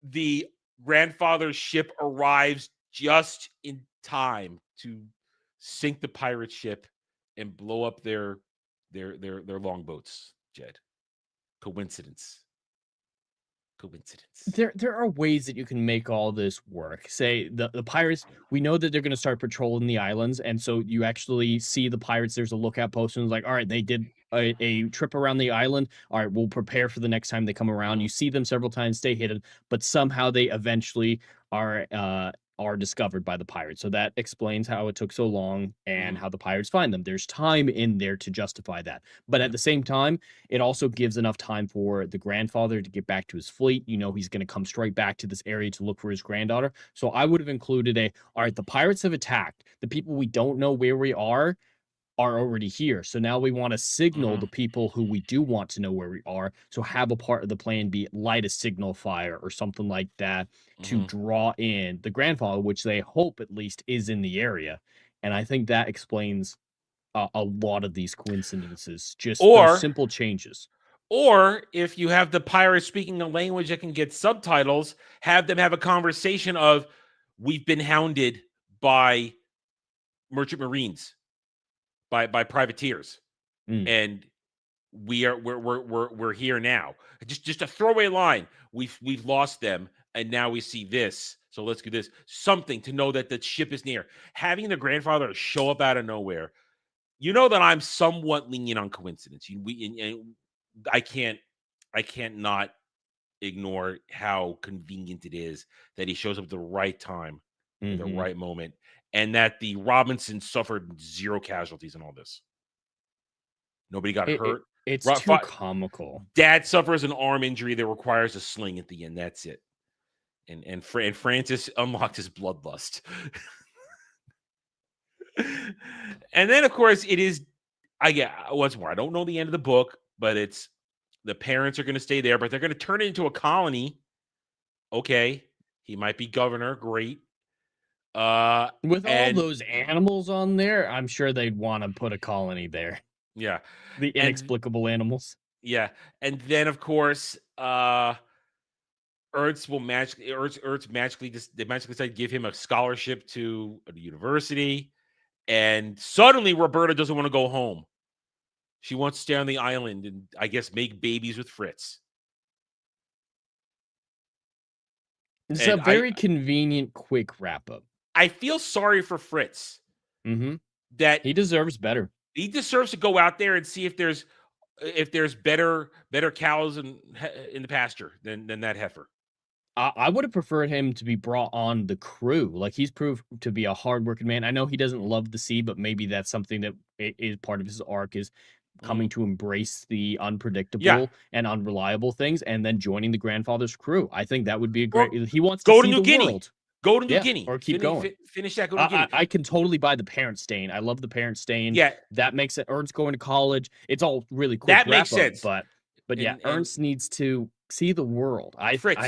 the grandfather's ship arrives just in time to sink the pirate ship and blow up their longboats. Jed, coincidence. There are ways that you can make all this work. Say the pirates, we know that they're going to start patrolling the islands, and so you actually see the pirates. There's a lookout post, and it's like, all right, they did a trip around the island. All right, we'll prepare for the next time they come around. You see them several times, stay hidden, but somehow they eventually are discovered by the pirates. So that explains how it took so long and how the pirates find them. There's time in there to justify that. But at the same time, it also gives enough time for the grandfather to get back to his fleet. You know, he's going to come straight back to this area to look for his granddaughter. So I would have included all right, the pirates have attacked. The people we don't know where we are already here. So now we want to signal the people who we do want to know where we are. So have a part of the plan be light a signal fire or something like that to draw in the grandfather, which they hope at least is in the area. And I think that explains a lot of these coincidences, just those simple changes. Or if you have the pirates speaking a language that can get subtitles, have them have a conversation of, we've been hounded by merchant marines. By privateers, and we're here now. Just a throwaway line. We've lost them, and now we see this. So let's do this. Something to know that the ship is near. Having the grandfather show up out of nowhere. You know that I'm somewhat lenient on coincidence. I can't not ignore how convenient it is that he shows up at the right time, at the right moment. And that the Robinson suffered 0 casualties in all this. Nobody got hurt. It's too comical. Dad suffers an arm injury that requires a sling at the end. That's it. And Francis unlocked his bloodlust. And then, of course, it is. Once more, I don't know the end of the book, but it's the parents are going to stay there, but they're going to turn it into a colony. Okay, he might be governor. Great. With all those animals on there, I'm sure they'd want to put a colony there. Yeah. The inexplicable animals. Yeah. And then, of course, Ernst magically decide to give him a scholarship to a university. And suddenly Roberta doesn't want to go home. She wants to stay on the island and, I guess, make babies with Fritz. It's a very convenient, quick wrap-up. I feel sorry for Fritz. That he deserves better. He deserves to go out there and see if there's better cows in the pasture than that heifer. I would have preferred him to be brought on the crew. Like, he's proved to be a hardworking man. I know he doesn't love the sea, but maybe that's something that is part of his arc, is coming to embrace the unpredictable and unreliable things, and then joining the grandfather's crew. I think that would be a great. He wants to go see to New Guinea. World. Go to New Guinea, or keep going. Finish that. Go to New Guinea. I can totally buy the parent staying. I love the parent staying. Yeah, that makes it. Ernst going to college. It's all really cool. That makes sense. But yeah, Ernst needs to see the world. I think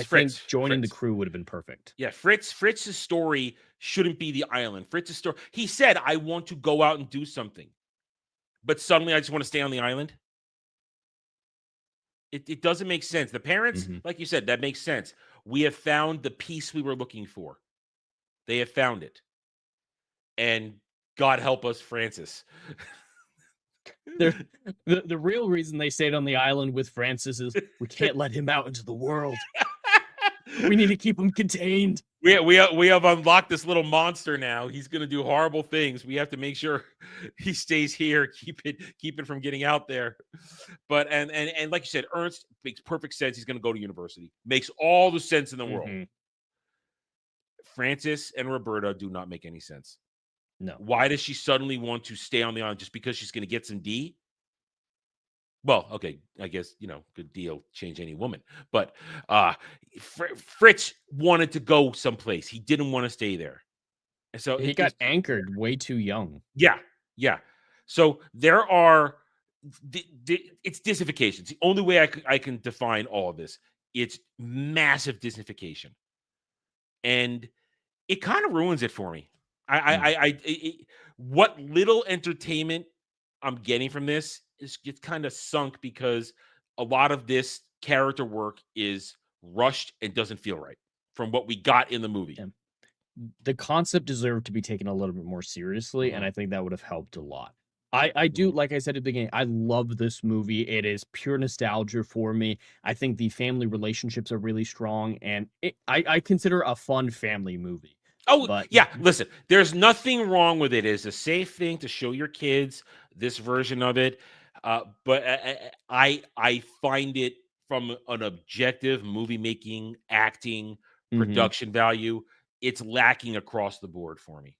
joining the crew would have been perfect. Yeah, Fritz's story shouldn't be the island. Fritz's story. He said, "I want to go out and do something," but suddenly I just want to stay on the island. It doesn't make sense. The parents, like you said, that makes sense. We have found the peace we were looking for. They have found it. And God help us, Francis. The real reason they stayed on the island with Francis is we can't let him out into the world. We need to keep him contained. We have unlocked this little monster now. He's going to do horrible things. We have to make sure he stays here. Keep it from getting out there. But and like you said, Ernst makes perfect sense. He's going to go to university. Makes all the sense in the world. Francis and Roberta do not make any sense. No. Why does she suddenly want to stay on the island just because she's going to get some D? Well, okay, I guess, good deal, change any woman. But Fritz wanted to go someplace. He didn't want to stay there. And so he got anchored way too young. Yeah. So there are, it's Disneyfication. It's the only way I can define all of this. It's massive Disneyfication. And it kind of ruins it for me. What little entertainment I'm getting from this gets kind of sunk because a lot of this character work is rushed and doesn't feel right from what we got in the movie. Yeah. The concept deserved to be taken a little bit more seriously, and I think that would have helped a lot. I do, like I said at the beginning, I love this movie. It is pure nostalgia for me. I think the family relationships are really strong, and I consider it a fun family movie. Oh, but yeah. Listen, there's nothing wrong with it. It's a safe thing to show your kids this version of it. But I find it from an objective movie making, acting, production value, it's lacking across the board for me.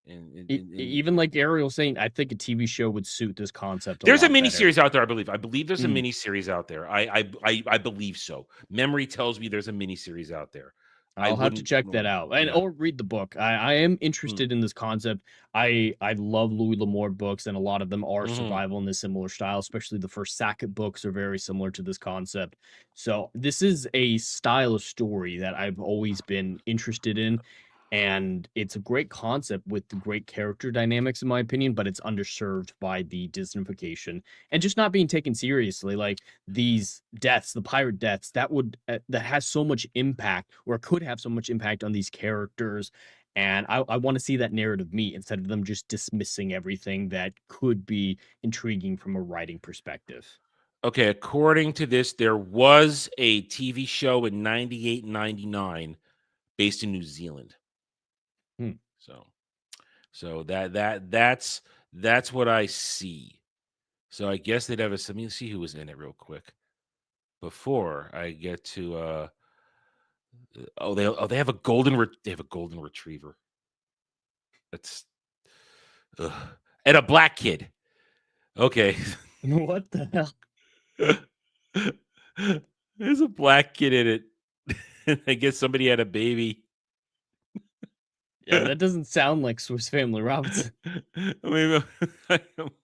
And even like Ariel saying, I think a TV show would suit this concept. There's a miniseries out there, I believe. I believe there's a miniseries out there. I believe so. Memory tells me there's a miniseries out there. I'll have to check that out or read the book. I am interested in this concept. I love Louis L'Amour books, and a lot of them are survival in this similar style, especially the first Sackett books are very similar to this concept. So this is a style of story that I've always been interested in. And it's a great concept with the great character dynamics, in my opinion, but it's underserved by the Disneyfication and just not being taken seriously. Like these deaths, the pirate deaths, that has so much impact, or could have so much impact on these characters. And I want to see that narrative meet instead of them just dismissing everything that could be intriguing from a writing perspective. Okay, according to this, there was a TV show in 98 and 99 based in New Zealand. So that's what I see. So I guess they'd have let me see who was in it real quick before I get to they have a golden retriever. That's and a black kid. Okay. What the hell? There's a black kid in it. I guess somebody had a baby. Yeah, that doesn't sound like Swiss Family Robinson. Let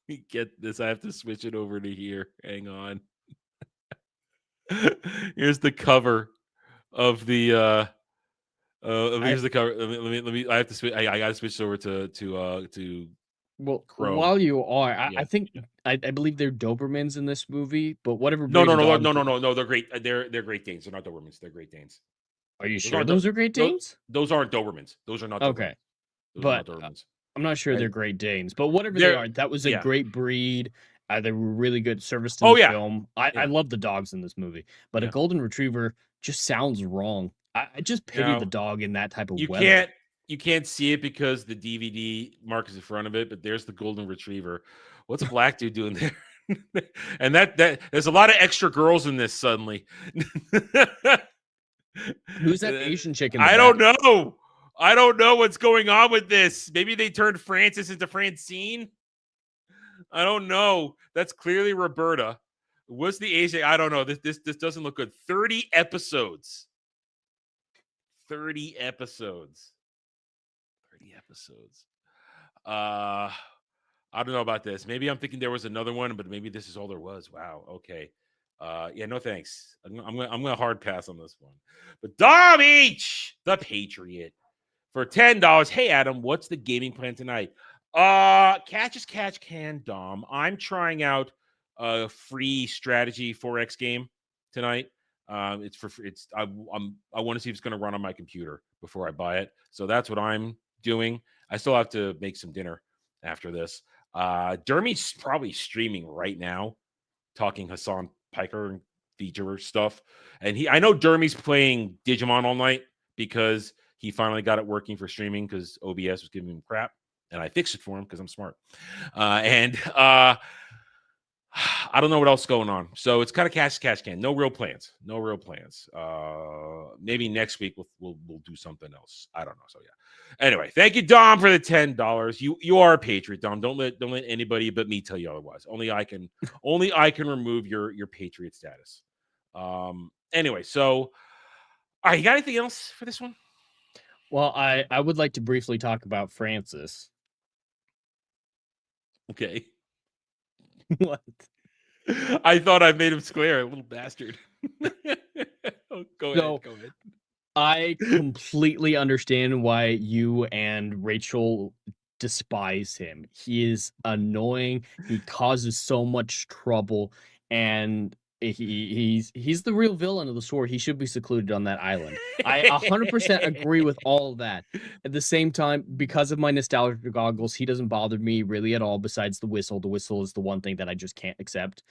me get this. I have to switch it over to here. Hang on. Here's the cover of the here's the cover. Let me I have to switch. I gotta switch over to well, Chrome. While you are, I think I believe they're Dobermans in this movie, but whatever. No, they're great. They're Great Danes. They're not Dobermans. They're Great Danes. Are you sure those are Great Danes? Those aren't Dobermans. Those are not Dobermans. Okay. But I'm not sure they're Great Danes. But whatever they are, that was a great breed. They were really good service to the film. I love the dogs in this movie. But a golden retriever just sounds wrong. I just pity the dog in that type of weather. You can't see it because the DVD mark is in front of it, but there's the golden retriever. What's a black dude doing there? And that there's a lot of extra girls in this suddenly. Who's that Asian chick in the I back? don't know. I don't know what's going on with this. Maybe they turned Francis into Francine. I don't know. That's clearly Roberta. What's the Asian? I don't know. This doesn't look good. 30 episodes. 30 episodes. 30 episodes. I don't know about this. Maybe I'm thinking there was another one, but maybe this is all there was. Wow. Okay. Yeah, no thanks. I'm gonna hard pass on this one. But Dom H, the Patriot, for $10. Hey Adam, what's the gaming plan tonight? Catch as catch can, Dom. I'm trying out a free strategy 4X game tonight. It's for free. I want to see if it's gonna run on my computer before I buy it. So that's what I'm doing. I still have to make some dinner after this. Dermy's probably streaming right now, talking Hassan Piker and feature stuff. And I know Dermy's playing Digimon all night because he finally got it working for streaming because OBS was giving him crap. And I fixed it for him because I'm smart. I don't know what else is going on. So it's kind of cash can. No real plans. Maybe next week we'll do something else. I don't know. So yeah. Anyway, thank you, Dom, for the $10. You are a patriot, Dom. Don't let anybody but me tell you otherwise. Only I can remove your patriot status. Anyway, so all right, you got anything else for this one? Well, I would like to briefly talk about Francis. Okay. What? I thought I made him square, a little bastard. Go ahead. I completely understand why you and Rachel despise him. He is annoying. He causes so much trouble, and he's the real villain of the story. He should be secluded on that island. I 100% agree with all of that. At the same time, because of my nostalgia goggles, he doesn't bother me really at all. Besides the whistle is the one thing that I just can't accept.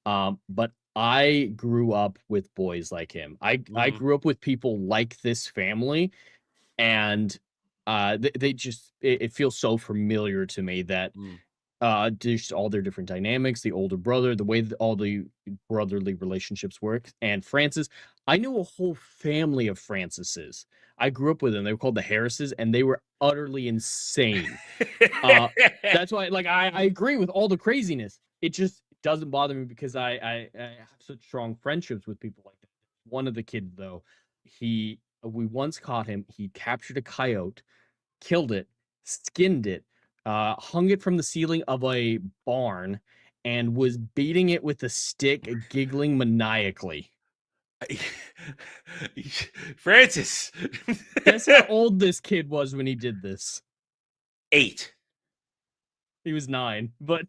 But I grew up with boys like him. I grew up with people like this family, and they just it feels so familiar to me that just all their different dynamics, the older brother, the way that all the brotherly relationships work. And Francis, I knew a whole family of Francises. I grew up with them. They were called the Harrises, and they were utterly insane. That's why, like, I agree with all the craziness. It just doesn't bother me because I have such strong friendships with people like that. One of the kids, though, we once caught him. He captured a coyote, killed it, skinned it, hung it from the ceiling of a barn, and was beating it with a stick, giggling maniacally. Francis. Guess how old this kid was when he did this? 8. He was 9, but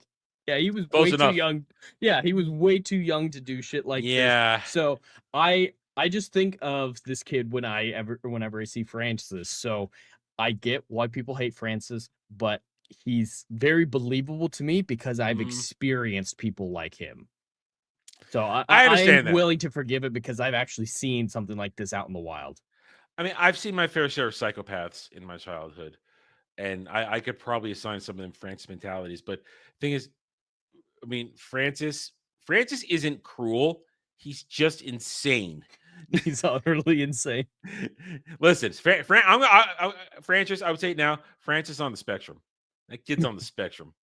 yeah, he was Close way enough. too young. Yeah, he was way too young to do shit like Yeah. this. So I just think of this kid whenever I see Francis. So I get why people hate Francis, but he's very believable to me because I've experienced people like him. So I understand am that. willing to forgive it because I've actually seen something like this out in the wild. I mean, I've seen my fair share of psychopaths in my childhood, and I could probably assign some of them Francis mentalities. But the thing is, I mean, Francis isn't cruel. He's just insane. He's utterly insane. Listen, Francis, I would say now, Francis on the spectrum. That kid's on the spectrum.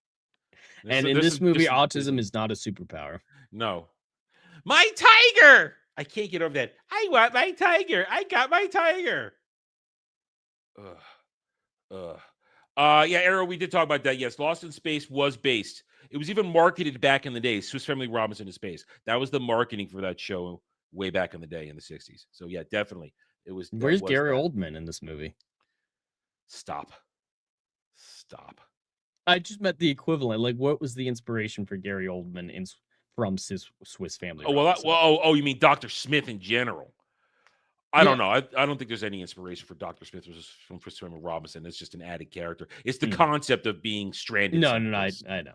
And in this movie, autism is not a superpower. No. My tiger! I can't get over that. I want my tiger. I got my tiger. Yeah, Arrow, we did talk about that. Yes, Lost in Space was based. It was even marketed back in the day. Swiss Family Robinson in Space. That was the marketing for that show way back in the day in the 60s. So yeah, definitely. It was. Where's Gary Oldman in this movie? Stop. I just meant the equivalent. Like, what was the inspiration for Gary Oldman from Swiss Family Robinson? You mean Dr. Smith in general? I don't know. I don't think there's any inspiration for Dr. Smith from Swiss Family Robinson. It's just an added character. It's the concept of being stranded. No, I know.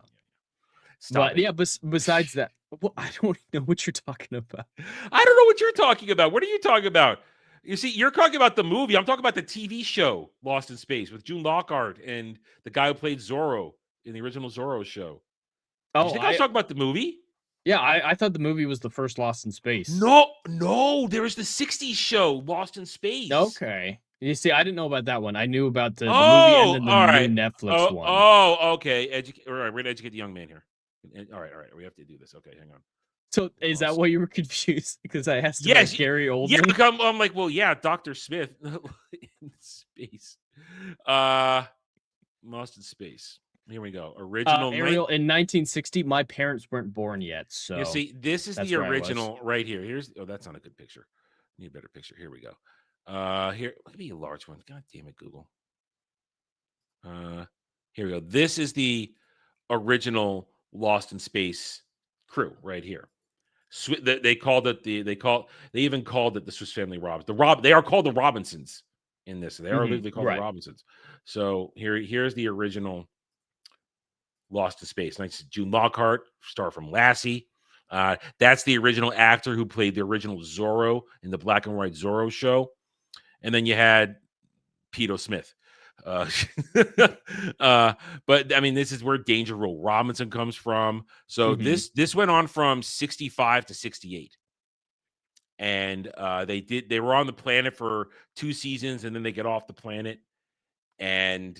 But yeah, besides that, I don't know what you're talking about. I don't know what you're talking about. What are you talking about? You see, you're talking about the movie. I'm talking about the TV show Lost in Space with June Lockhart and the guy who played Zorro in the original Zorro show. I was talking about the movie. Yeah, I thought the movie was the first Lost in Space. No, there was the 60s show Lost in Space. Okay. You see, I didn't know about that one. I knew about the movie and then the new Netflix one. Oh, okay. All right, we're going to educate the young man here. All right. We have to do this. Okay, hang on. So is that why you were confused? Because I asked about Gary Oldman? Yeah, I'm like, well, yeah, Dr. Smith in space. Lost in Space. Here we go. Original. Ariel, in 1960, my parents weren't born yet. So you see, this is the original right here. That's not a good picture. Need a better picture. Here we go. Here, let me be a large one. God damn it, Google. Here we go. This is the original Lost in Space crew right here. They called it they even called it the Swiss Family Robinson. They are called the Robinsons in this. They are literally called the Robinsons. So here's the original Lost in Space. Nice. June Lockhart, star from Lassie. That's the original actor who played the original Zorro in the black and white Zorro show. And then you had Peter Smith. But I mean, this is where Danger Will Robinson comes from. So this went on from 65 to 68. And they were on the planet for 2 seasons, and then they get off the planet. And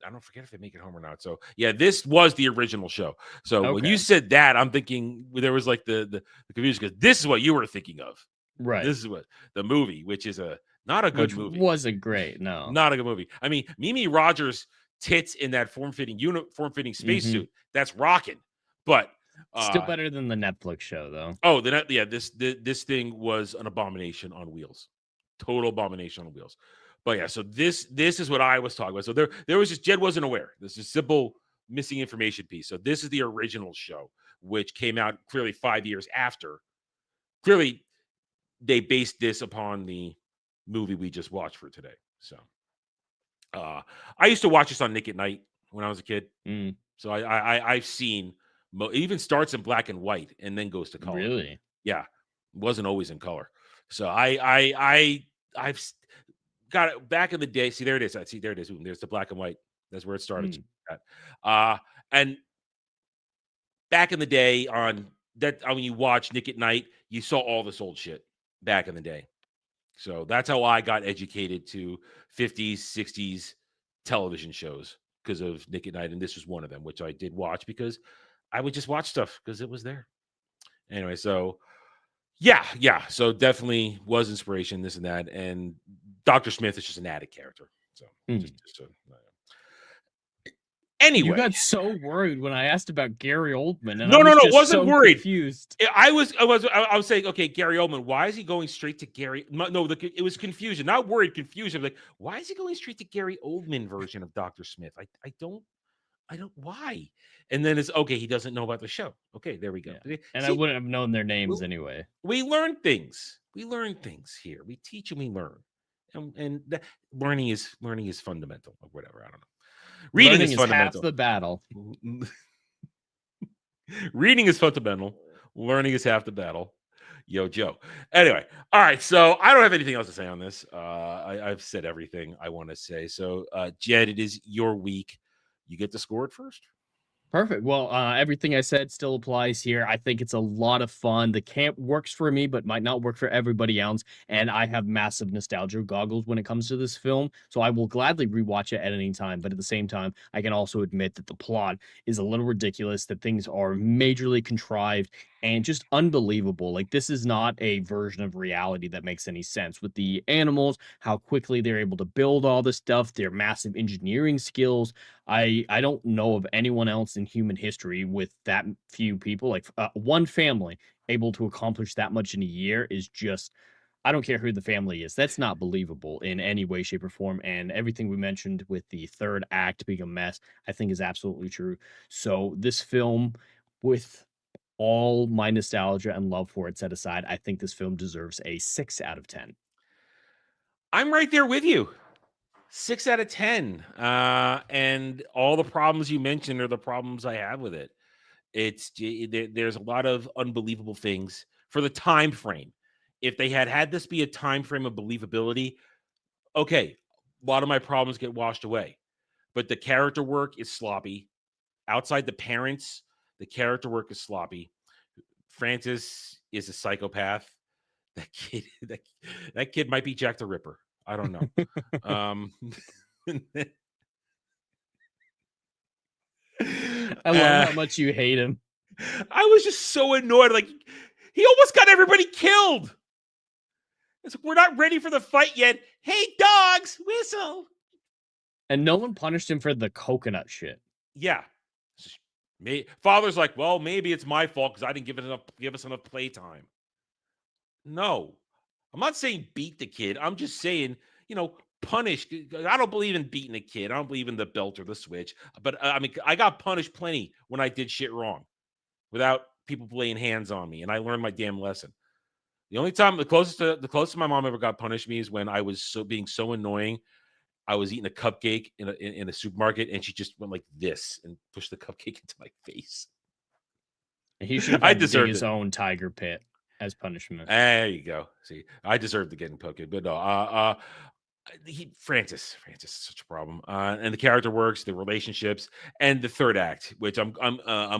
I don't forget if they make it home or not. So yeah, this was the original show. So when you said that, I'm thinking there was like the confusion, because this is what you were thinking of. Right. This is what the movie, which is not a good movie. Wasn't great. No, not a good movie. I mean, Mimi Rogers' tits in that form-fitting spacesuit, that's rocking. But still better than the Netflix show, though. Oh, this thing was an abomination on wheels. Total abomination on wheels. But yeah, so this is what I was talking about. So there was just Jed wasn't aware. This is simple missing information piece. So this is the original show, which came out clearly 5 years after. Clearly, they based this upon the movie we just watched for today. So I used to watch this on Nick at Night when I was a kid. So I've seen it even starts in black and white and then goes to color. Really? Yeah, it wasn't always in color. So I've got it back in the day. See, there it is. There it is. There's the black and white. That's where it started. And back in the day on that, when you watch Nick at Night, you saw all this old shit back in the day. So that's how I got educated to 50s, 60s television shows, because of Nick at Night. And this was one of them, which I did watch because I would just watch stuff because it was there. Anyway, so yeah. So definitely was inspiration, this and that. And Dr. Smith is just an added character. So anyway, you got so worried when I asked about Gary Oldman. And No, wasn't so worried. Confused. I was saying, okay, Gary Oldman. Why is he going straight to Gary? No, it was confusion, not worried. Confusion. Like, why is he going straight to Gary Oldman version of Dr. Smith? I don't. Why? And then it's okay. He doesn't know about the show. Okay, there we go. Yeah. And I wouldn't have known their names anyway. We learn things. We learn things here. We teach and we learn. And that learning is fundamental or whatever. I don't know. Reading is fundamental. Half the battle. Reading is fundamental. Learning is half the battle. Yo, Joe. Anyway, all right. So I don't have anything else to say on this. I've said everything I want to say. So, Jed, it is your week. You get to score it first. Perfect. Well, everything I said still applies here. I think it's a lot of fun. The camp works for me, but might not work for everybody else. And I have massive nostalgia goggles when it comes to this film. So I will gladly rewatch it at any time. But at the same time, I can also admit that the plot is a little ridiculous, that things are majorly contrived and just unbelievable. Like, this is not a version of reality that makes any sense. With the animals, how quickly they're able to build all this stuff, their massive engineering skills. I don't know of anyone else in human history with that few people, like one family able to accomplish that much in a year is just, I don't care who the family is. That's not believable in any way, shape, or form. And everything we mentioned with the third act being a mess, I think is absolutely true. So this film, with all my nostalgia and love for it set aside, I think this film deserves a 6 out of 10. I'm right there with you. 6 out of 10. And all the problems you mentioned are the problems I have with it. There's a lot of unbelievable things for the time frame. If they had this be a time frame of believability, okay, a lot of my problems get washed away. But the character work is sloppy. Outside the parents, the character work is sloppy. Francis is a psychopath. That kid might be Jack the Ripper. I don't know. I love how much you hate him. I was just so annoyed. Like, he almost got everybody killed. It's like, we're not ready for the fight yet. Hey, dogs, whistle. And no one punished him for the coconut shit. Yeah. Father's like, well, maybe it's my fault because I didn't give us enough playtime. No. I'm not saying beat the kid. I'm just saying, punish. I don't believe in beating a kid. I don't believe in the belt or the switch. But I mean, I got punished plenty when I did shit wrong without people laying hands on me. And I learned my damn lesson. The only time, the closest my mom ever got punished me is when I was being so annoying I was eating a cupcake in a supermarket, and she just went like this and pushed the cupcake into my face. He should have had to dig his own tiger pit as punishment. There you go. See, I deserve to get in poked, but no. Francis is such a problem, and the character works, the relationships, and the third act, which I'm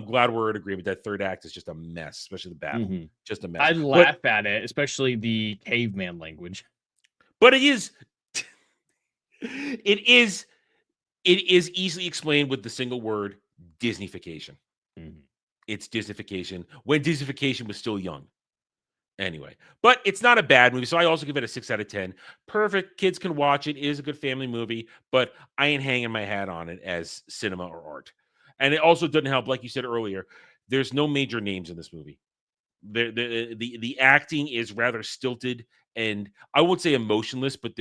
glad we're in agreement. That third act is just a mess, especially the battle, just a mess. I laugh at it, especially the caveman language. But it is easily explained with the single word Disneyfication. It's Disneyfication when Disneyfication was still young. Anyway, but it's not a bad movie, so I also give it a 6 out of 10. Perfect. Kids can watch it. It is a good family movie, but I ain't hanging my hat on it as cinema or art. And it also doesn't help, like you said earlier, there's no major names in this movie. The acting is rather stilted, and I won't say emotionless, but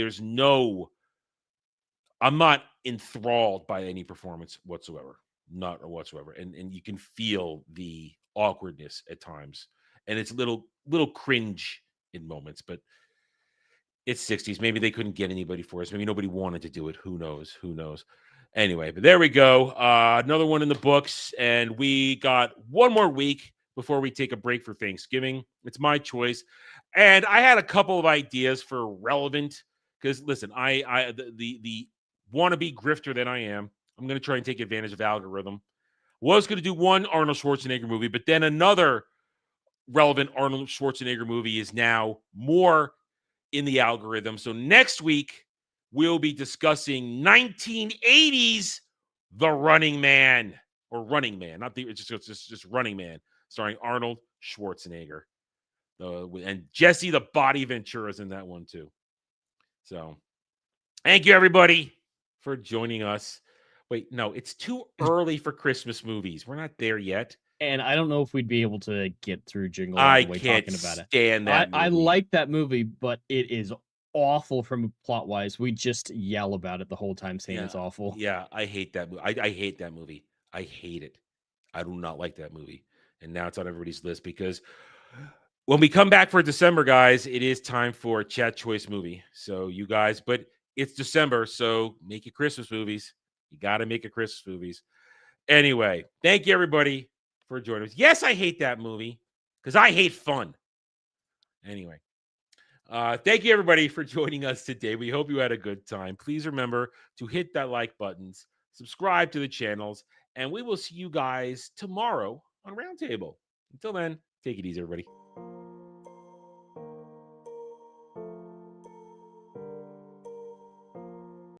I'm not enthralled by any performance whatsoever. Not whatsoever. And you can feel the awkwardness at times. And it's a little cringe in moments, but it's 60s. Maybe they couldn't get anybody for us. Maybe nobody wanted to do it. Who knows? Anyway, but there we go. Another one in the books. And we got one more week before we take a break for Thanksgiving. It's my choice. And I had a couple of ideas for relevant, because listen, the wannabe grifter that I am, I'm going to try and take advantage of algorithm. Was going to do one Arnold Schwarzenegger movie, but then another relevant Arnold Schwarzenegger movie is now more in the algorithm. So next week we'll be discussing 1980s The Running Man, or Running Man, not the it's just Running Man, starring Arnold Schwarzenegger. And Jesse the Body Ventura's in that one too. So thank you everybody for joining us. Wait, no, it's too early for Christmas movies. We're not there yet. And I don't know if we'd be able to get through Jingle All the the way can't talking about it. Stand that I like that movie, but it is awful from plot wise. We just yell about it the whole time, saying it's awful. Yeah, I hate that movie. I hate that movie. I hate it. I do not like that movie. And now it's on everybody's list, because when we come back for December, guys, it is time for a Chat Choice movie. So you guys, but it's December, so make your Christmas movies. You got to make your Christmas movies. Anyway, thank you everybody for joining us. Yes, I hate that movie because I hate fun. Anyway, thank you everybody for joining us today. We hope you had a good time. Please remember to hit that like buttons, subscribe to the channels, and we will see you guys tomorrow on Roundtable. Until then, take it easy, everybody.